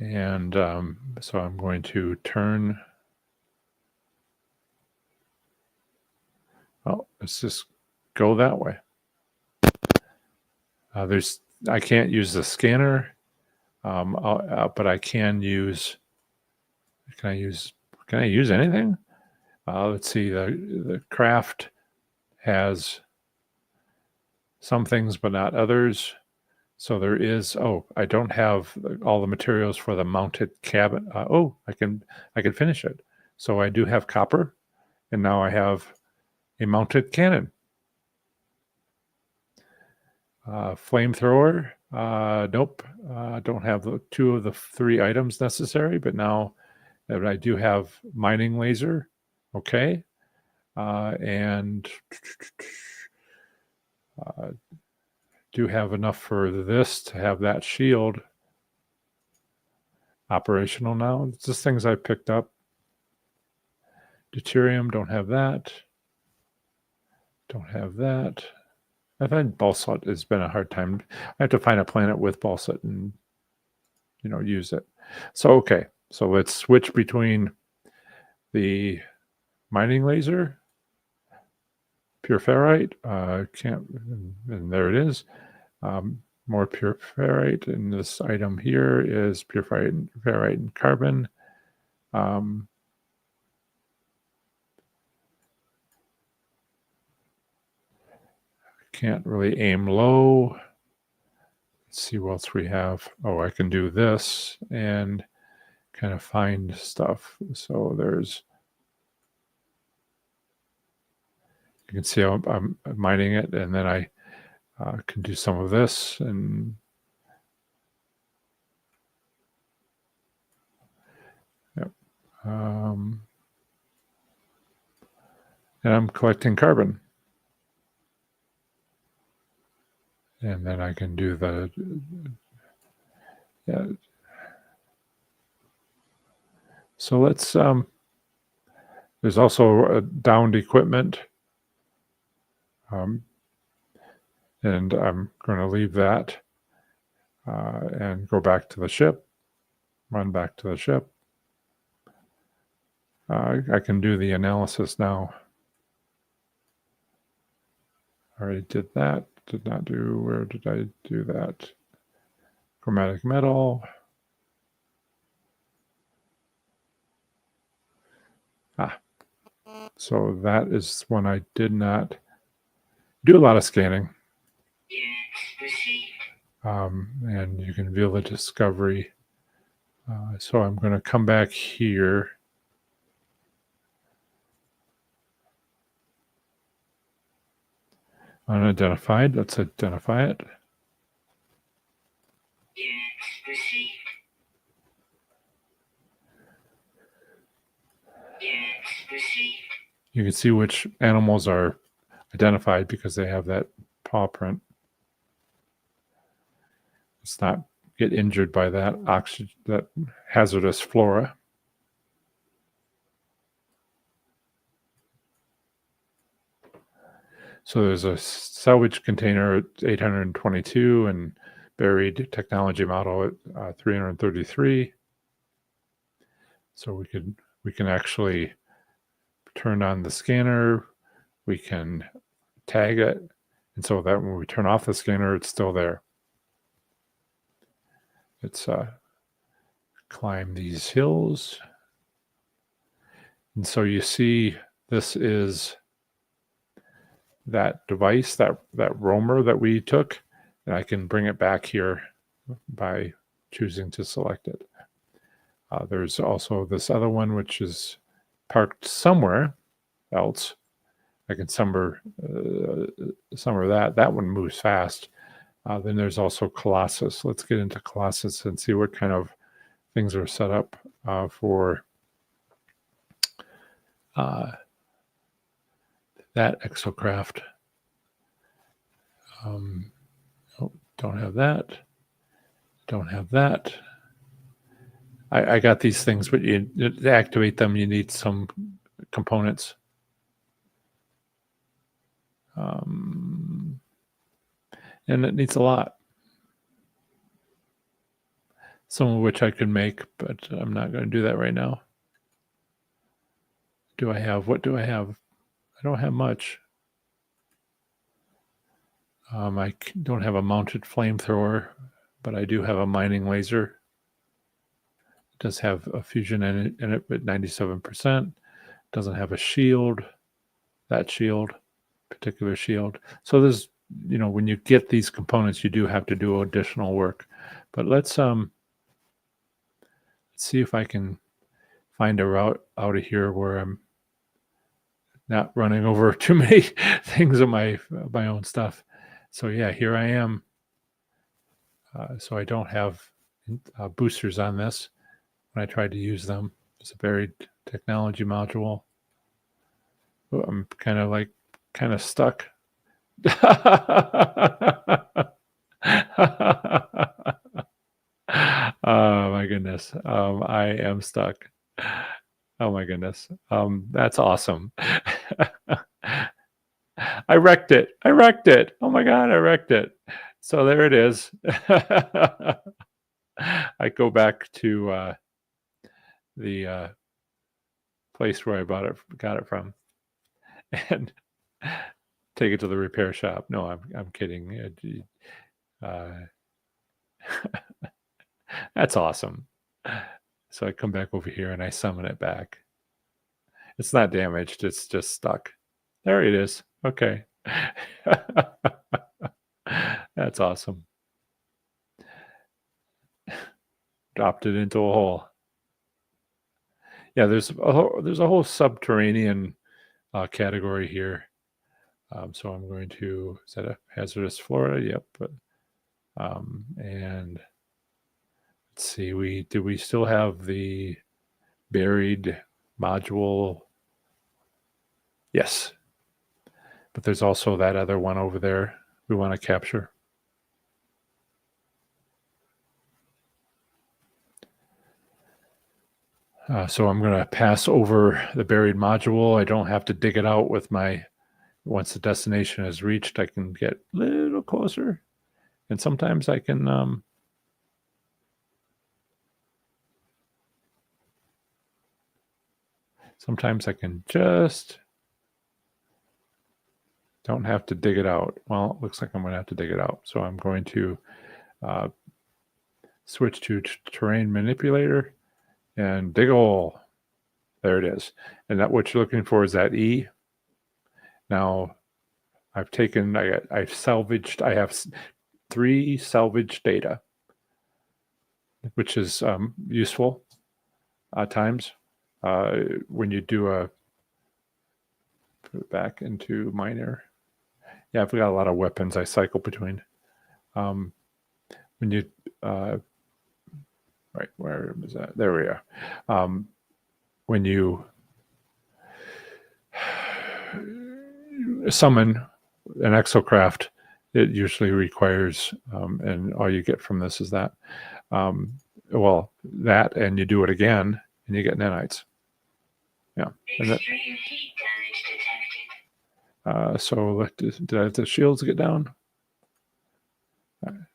And so I'm going to turn. Oh, let's just go that way. I can't use the scanner, but I can use. Can I use anything? Let's see. The craft has some things, but not others. So there is. Oh, I don't have all the materials for the mounted cabin. I can finish it. So I do have copper, and now I have a mounted cannon. Flamethrower. Nope. Don't have the 2 of the 3 items necessary, but now that I do have mining laser. Okay. And do have enough for this to have that shield operational now. It's just things I picked up. Deuterium, don't have that. Don't have that. I find balsalt has been a hard time. I have to find a planet with balsalt and use it. So okay, so let's switch between the mining laser, pure ferrite. Can't, and there it is. More pure ferrite, and this item here is pure ferrite and carbon. Can't really aim low. Let's see what else we have. Oh, I can do this and kind of find stuff. So you can see how I'm mining it, and then I can do some of this, and yep. And I'm collecting carbon. And then I can do the, yeah. So let's, there's also a downed equipment. And I'm going to leave that and go back to the ship, run back to the ship. I can do the analysis now. Already did that. Did not do, where did I do that? Chromatic metal. So that is when I did not do a lot of scanning. And you can view the discovery. So I'm going to come back here. Unidentified. Let's identify it. You can see which animals are identified because they have that paw print. Let's not get injured by that that hazardous flora. So there's a salvage container at 822 and buried technology model at 333. So we can actually turn on the scanner, we can tag it, and so that when we turn off the scanner, it's still there. Let's climb these hills. And so you see this is that device, that roamer that we took, and I can bring it back here by choosing to select it. There's also this other one which is parked somewhere else. I can summer that. That one moves fast. Then there's also Colossus. Let's get into Colossus and see what kind of things are set up for that exocraft. Oh, don't have that. Don't have that. I got these things, but to activate them, you need some components. And it needs a lot. Some of which I can make, but I'm not going to do that right now. What do I have? I don't have much. I don't have a mounted flamethrower, but I do have a mining laser. It does have a fusion in it, but 97%. Doesn't have a shield. That particular shield. So there's, when you get these components, you do have to do additional work. But let's see if I can find a route out of here where I'm not running over too many things of my own stuff. So yeah, here I am. So I don't have boosters on this when I tried to use them. It's a buried technology module. Oh, I'm kind of stuck. Oh my goodness. I am stuck. Oh my goodness. That's awesome. I wrecked it. I wrecked it. Oh my God, I wrecked it. So there it is. I go back to the place where I got it from, and take it to the repair shop. No, I'm kidding. That's awesome. So I come back over here and I summon it back. It's not damaged. It's just stuck. There it is. Okay. That's awesome. Dropped it into a hole. Yeah, there's a whole subterranean category here. So I'm going to set up hazardous flora. Yep. And let's see. We still have the buried module? Yes. But there's also that other one over there we want to capture. So I'm going to pass over the buried module. I don't have to dig it out with my, once the destination is reached, I can get a little closer. And sometimes I can, just, don't have to dig it out. Well, it looks like I'm going to have to dig it out. So I'm going to switch to terrain manipulator and dig a hole. There it is. And that what you're looking for is that E. Now I've salvaged, I have 3 salvaged data, which is useful at times. When you do put it back into miner. Yeah, I've got a lot of weapons I cycle between. When you, right, where is that? There we are. When you summon an exocraft, it usually requires, and all you get from this is that, well, that, and you do it again, and you get nanites. Yeah. And that, Extreme heat damage detected. so did I let the shields get down? Technology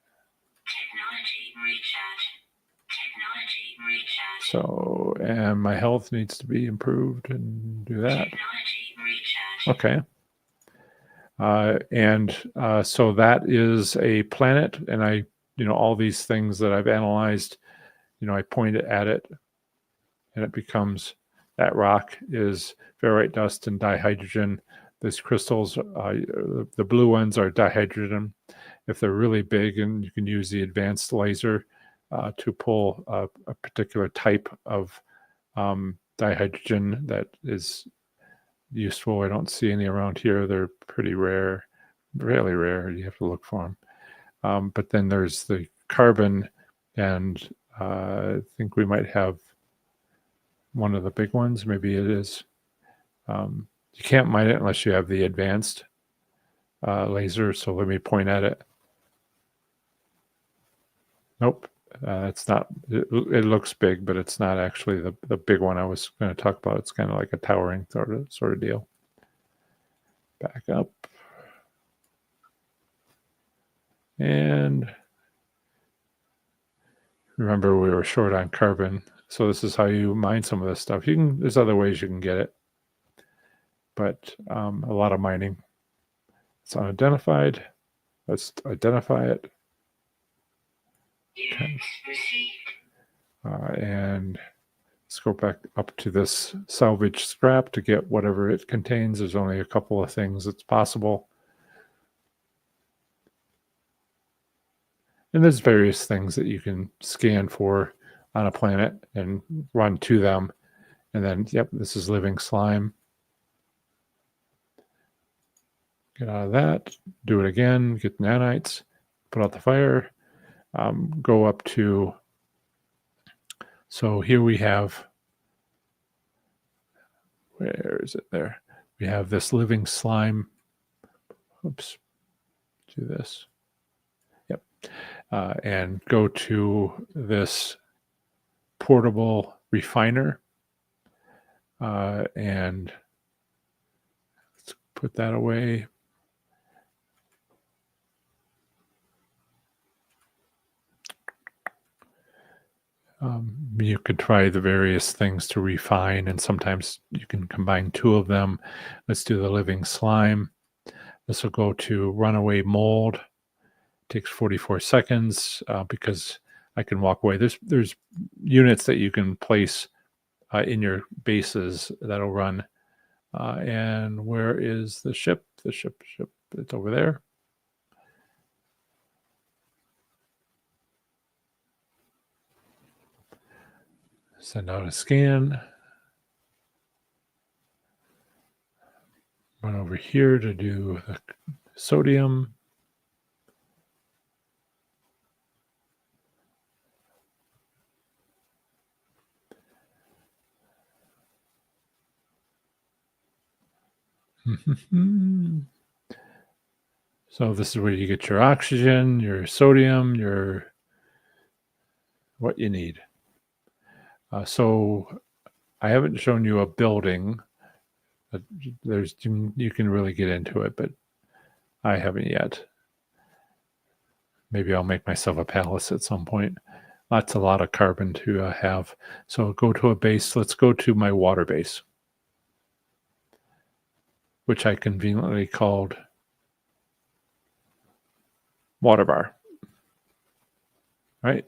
recharge. Technology recharge. So, and my health needs to be improved, and do that. Technology recharge. Okay. And so that is a planet, and I, all these things that I've analyzed, I point at it, and it becomes, that rock is ferrite dust and dihydrogen. These crystals, the blue ones are dihydrogen. If they're really big, and you can use the advanced laser to pull a particular type of dihydrogen that is useful. I don't see any around here. They're pretty rare, really rare. You have to look for them. But then there's the carbon, and I think we might have one of the big ones. Maybe it is. You can't mine it unless you have the advanced laser. So let me point at it. Nope. It's not. It looks big, but it's not actually the big one I was going to talk about. It's kind of like a towering sort of deal. Back up. And remember, we were short on carbon, so this is how you mine some of this stuff. There's other ways you can get it, but a lot of mining. It's unidentified. Let's identify it. Okay. And let's go back up to this salvage scrap to get whatever it contains. There's only a couple of things that's possible. And there's various things that you can scan for on a planet and run to them. And then, yep, this is living slime. Get out of that, do it again, get nanites, put out the fire, go up to, so here we have, where is it there? We have this living slime. Oops, do this. Yep. And go to this portable refiner, and let's put that away. You could try the various things to refine, and sometimes you can combine two of them. Let's do the living slime. This will go to runaway mold. Takes 44 seconds because I can walk away. There's units that you can place in your bases that'll run. And where is the ship? The ship. It's over there. Send out a scan. Run over here to do the sodium. So this is where you get your oxygen, your sodium, your what you need. So I haven't shown you a building. There's you can really get into it, but I haven't yet. Maybe I'll make myself a palace at some point. That's a lot of carbon to have. So go to a base. Let's go to my water base, which I conveniently called water bar. Right?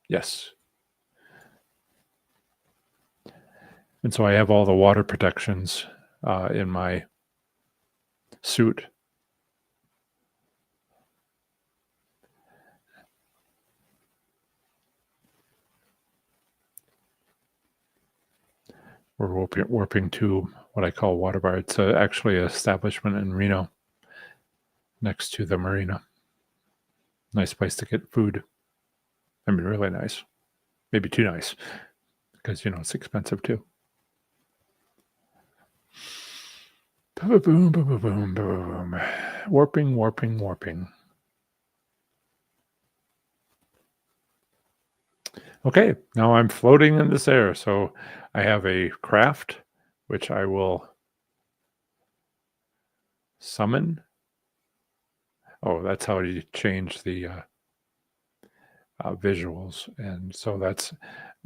Yes. And so I have all the water protections in my suit. We're warping to what I call water bar. It's actually an establishment in Reno next to the marina. Nice place to get food. I mean, really nice. Maybe too nice because, it's expensive too. Boom, boom, boom, boom, boom, boom. Warping, warping, warping. Okay, now I'm floating in this air. So I have a craft, which I will summon. Oh, that's how you change the visuals. And so that's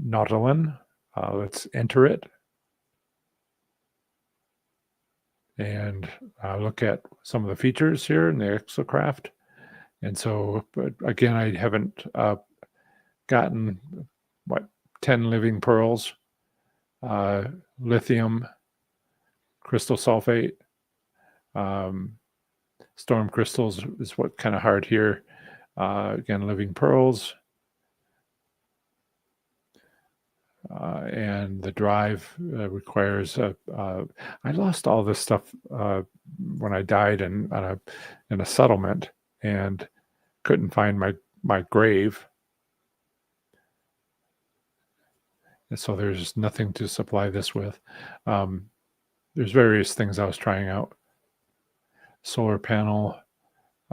Nautilin. Let's enter it. And look at some of the features here in the exocraft. And so, but again, I haven't gotten 10 living pearls, lithium, crystal sulfate, storm crystals is what kind of hard here. Again, living pearls. And the drive requires I lost all this stuff when I died in a settlement and couldn't find my grave. And so there's nothing to supply this with. There's various things I was trying out. Solar panel.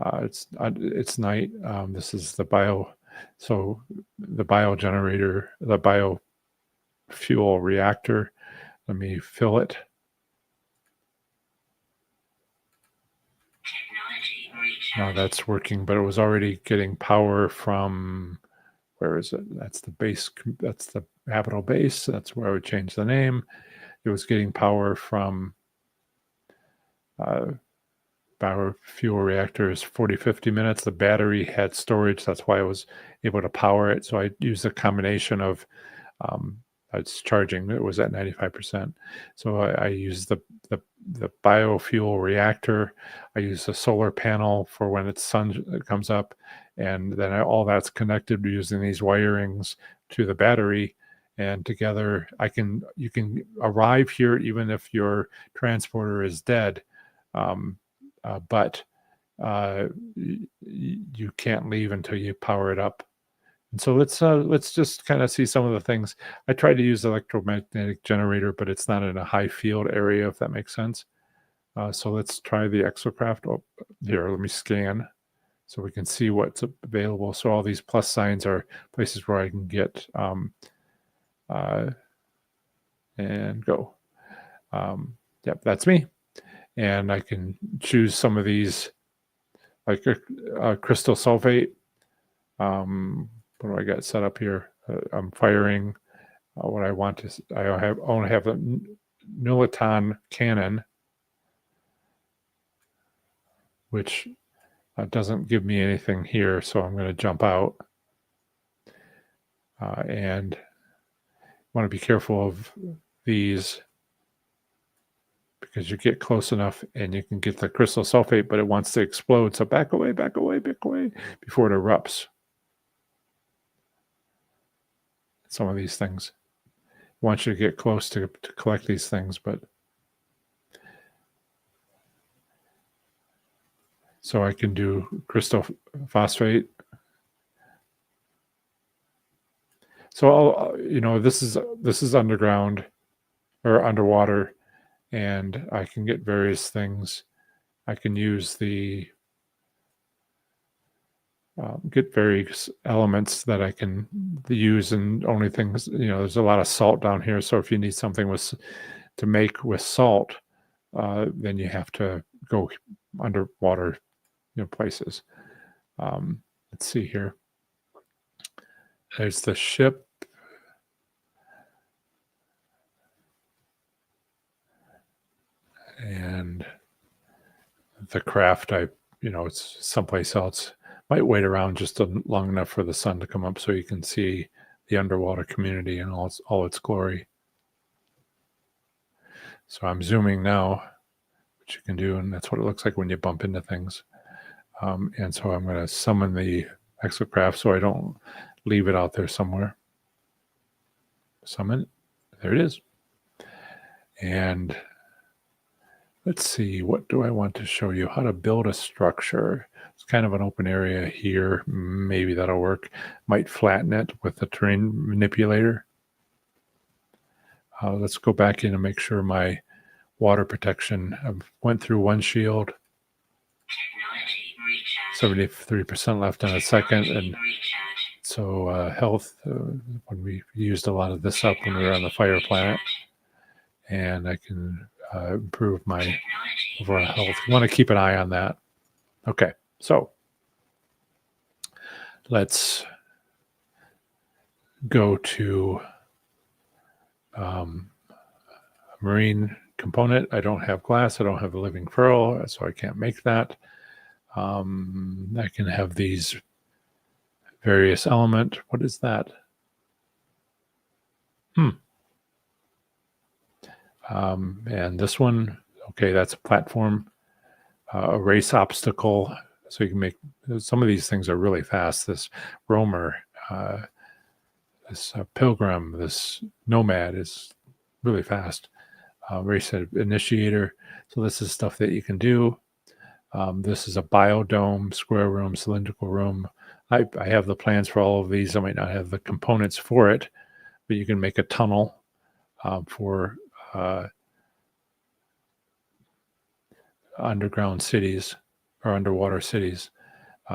It's night. This is the bio. So the bio generator, the biofuel reactor. Let me fill it. Now that's working, but it was already getting power from, where is it? That's the base. That's the habitable base. That's where I would change the name. It was getting power from biofuel reactors 40-50 minutes. The battery had storage. That's why I was able to power it. So I used a combination of it's charging. It was at 95%. So I used the biofuel reactor. I use the solar panel for when it's sun comes up, and then all that's connected using these wirings to the battery. And together, you can arrive here even if your transporter is dead, but you can't leave until you power it up. And so let's just kind of see some of the things. I tried to use electromagnetic generator, but it's not in a high field area, if that makes sense. So let's try the exocraft. Oh, here, let me scan so we can see what's available. So all these plus signs are places where I can get and go. Yep, that's me. And I can choose some of these, like crystal sulfate. What what do I got set up here? I'm firing what I want to. I only have a Nuliton cannon, which doesn't give me anything here, so I'm going to jump out. And want to be careful of these because you get close enough and you can get the crystal sulfate, but it wants to explode. So back away before it erupts. Some of these things. I want you to get close to collect these things, but so I can do crystal phosphate. So this is underground or underwater, and I can get various things. I can use the get various elements that I can use, and only things, there's a lot of salt down here. So if you need something to make with salt, then you have to go underwater, places. Let's see here. There's the ship. And the craft, it's someplace else. Might wait around just long enough for the sun to come up so you can see the underwater community in all its glory. So I'm zooming now, which you can do, and that's what it looks like when you bump into things. And so I'm going to summon the exocraft so I don't leave it out there somewhere. Summon. There it is. And let's see, what do I want to show you? How to build a structure. It's kind of an open area here. Maybe that'll work. Might flatten it with the terrain manipulator. Let's go back in and make sure my water protection. I went through one shield. 73% left in a second. And so health, when we used a lot of this up when we were on the fire planet. And I can improve my overall health. You want to keep an eye on that. Okay, so let's go to marine component. I don't have glass. I don't have a living pearl, so I can't make that. I can have these various element. What is that? And this one, okay, that's a platform, a race obstacle. So you can make, some of these things are really fast. This roamer, this pilgrim, this nomad is really fast. Race initiator. So this is stuff that you can do. This is a biodome, square room, cylindrical room. I have the plans for all of these. I might not have the components for it, but you can make a tunnel for underground cities or underwater cities.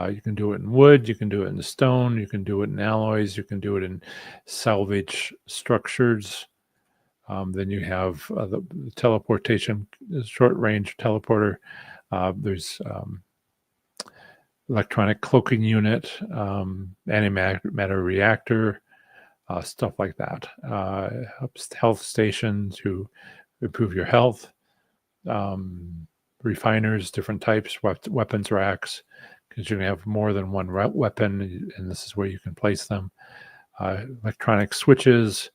You can do it in wood, you can do it in stone, you can do it in alloys, you can do it in salvage structures. Then you have the teleportation, short range teleporter. There's electronic cloaking unit, antimatter reactor, stuff like that. Health station to improve your health. Refiners, different types, weapons racks, because you're going to have more than one weapon, and this is where you can place them. Electronic switches,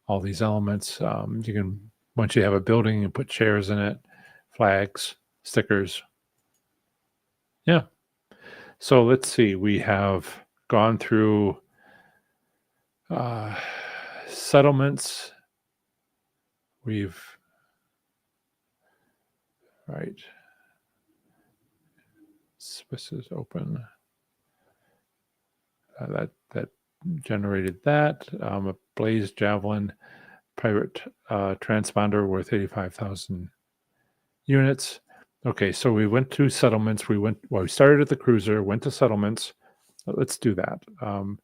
all these elements. You can, once you have a building, you put chairs in it, flags, stickers. Yeah. So let's see. We have gone through settlements. Right. This is open. That generated that. A Blaze Javelin private transponder worth 85,000 units. Okay, so we went to settlements. We started at the cruiser, went to settlements. Let's do that. Can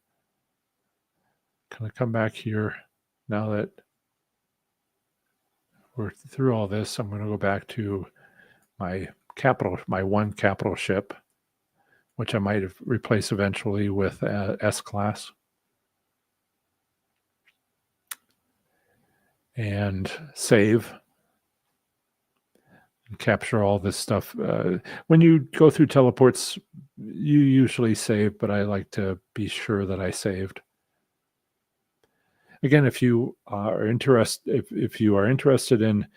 I come back here now that we're through all this? I'm going to go back to my one capital ship, which I might replace eventually with S-Class. And save. And capture all this stuff. When you go through teleports, you usually save, but I like to be sure that I saved. Again, if you are interested in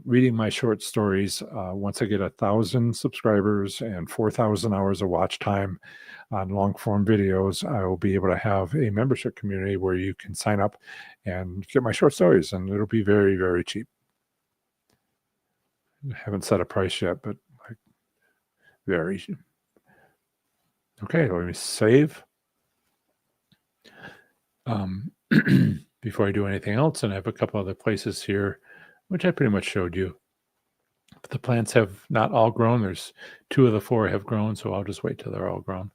reading my short stories, once I get 1,000 subscribers and 4,000 hours of watch time on long form videos, I will be able to have a membership community where you can sign up and get my short stories, and it'll be very, very cheap. I haven't set a price yet, but like very cheap. Okay, let me save. Before I do anything else, and I have a couple other places here, which I pretty much showed you. But the plants have not all grown. There's 2 of the 4 have grown, so I'll just wait till they're all grown.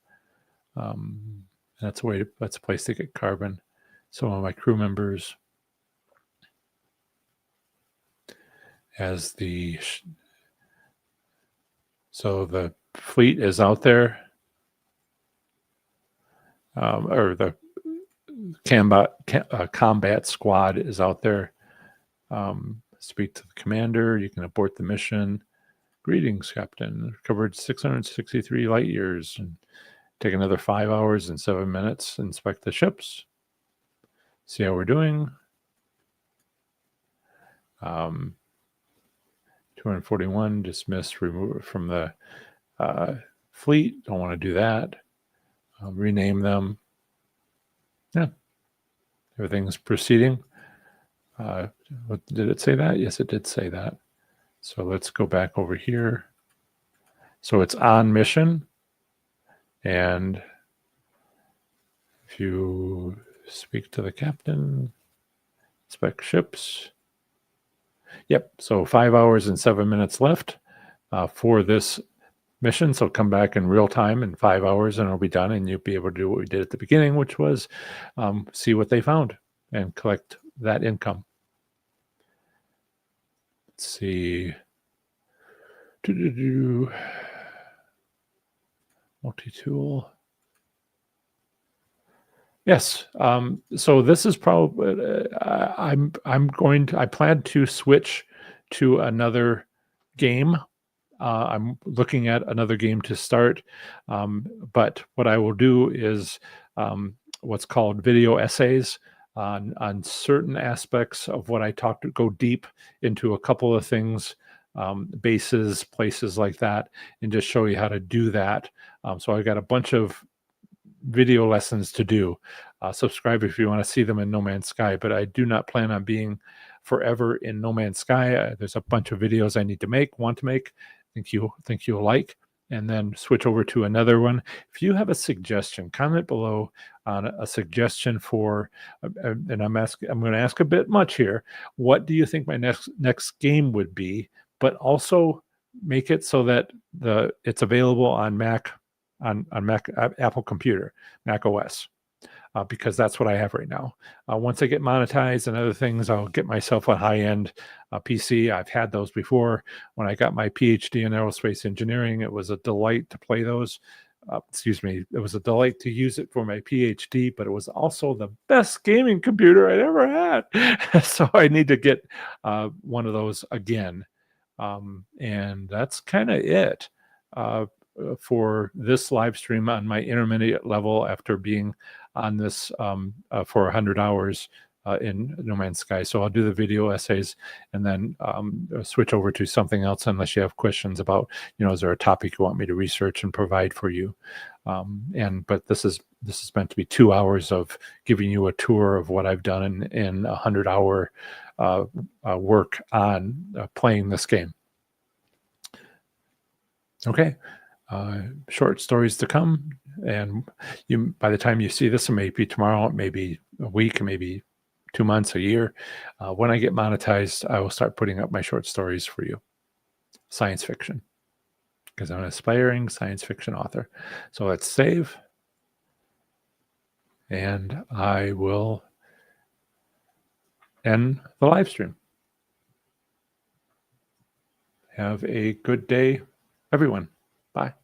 That's a place to get carbon. Some of my crew members, so the fleet is out there, or the combat squad is out there. Speak to the commander. You can abort the mission. Greetings, Captain. Covered 663 light years and take another 5 hours and 7 minutes. Inspect the ships. See how we're doing. 241 dismissed, removed from the fleet. Don't want to do that. Rename them. Yeah, everything's proceeding. Did it say that? Yes, it did say that. So let's go back over here. So it's on mission. And if you speak to the captain, inspect ships. Yep, so 5 hours and 7 minutes left for this mission. So come back in real time in 5 hours and it'll be done, and you'll be able to do what we did at the beginning, which was see what they found and collect that income. Let's see. Multi-tool. Yes. So this is probably I plan to switch to another game. I'm looking at another game to start. But what I will do is what's called video essays on certain aspects of what I talked to, go deep into a couple of things, bases, places like that, and just show you how to do that. So I got a bunch of video lessons to do. Subscribe if you want to see them in No Man's Sky, but I do not plan on being forever in No Man's Sky. There's a bunch of videos I need to want to make. Think you'll like, and then switch over to another one. If you have a suggestion, comment below on a suggestion for, and I'm going to ask a bit much here. What do you think my next game would be? But also make it so that it's available on Mac, on Mac, Apple computer, Mac OS. Because that's what I have right now. Once I get monetized and other things, I'll get myself a high-end PC. I've had those before. When I got my PhD in aerospace engineering, it was a delight to play those. It was a delight to use it for my PhD, but it was also the best gaming computer I'd ever had. So I need to get one of those again. And that's kind of it for this live stream on my intermediate level after being on this for 100 hours in No Man's Sky. So I'll do the video essays and then switch over to something else unless you have questions about, is there a topic you want me to research and provide for you? But this is meant to be 2 hours of giving you a tour of what I've done in 100-hour work on playing this game. Okay. Short stories to come, and by the time you see this, it may be tomorrow, it may be a week, maybe 2 months, a year. When I get monetized, I will start putting up my short stories for you. Science fiction, because I'm an aspiring science fiction author. So let's save, and I will end the live stream. Have a good day, everyone. Bye.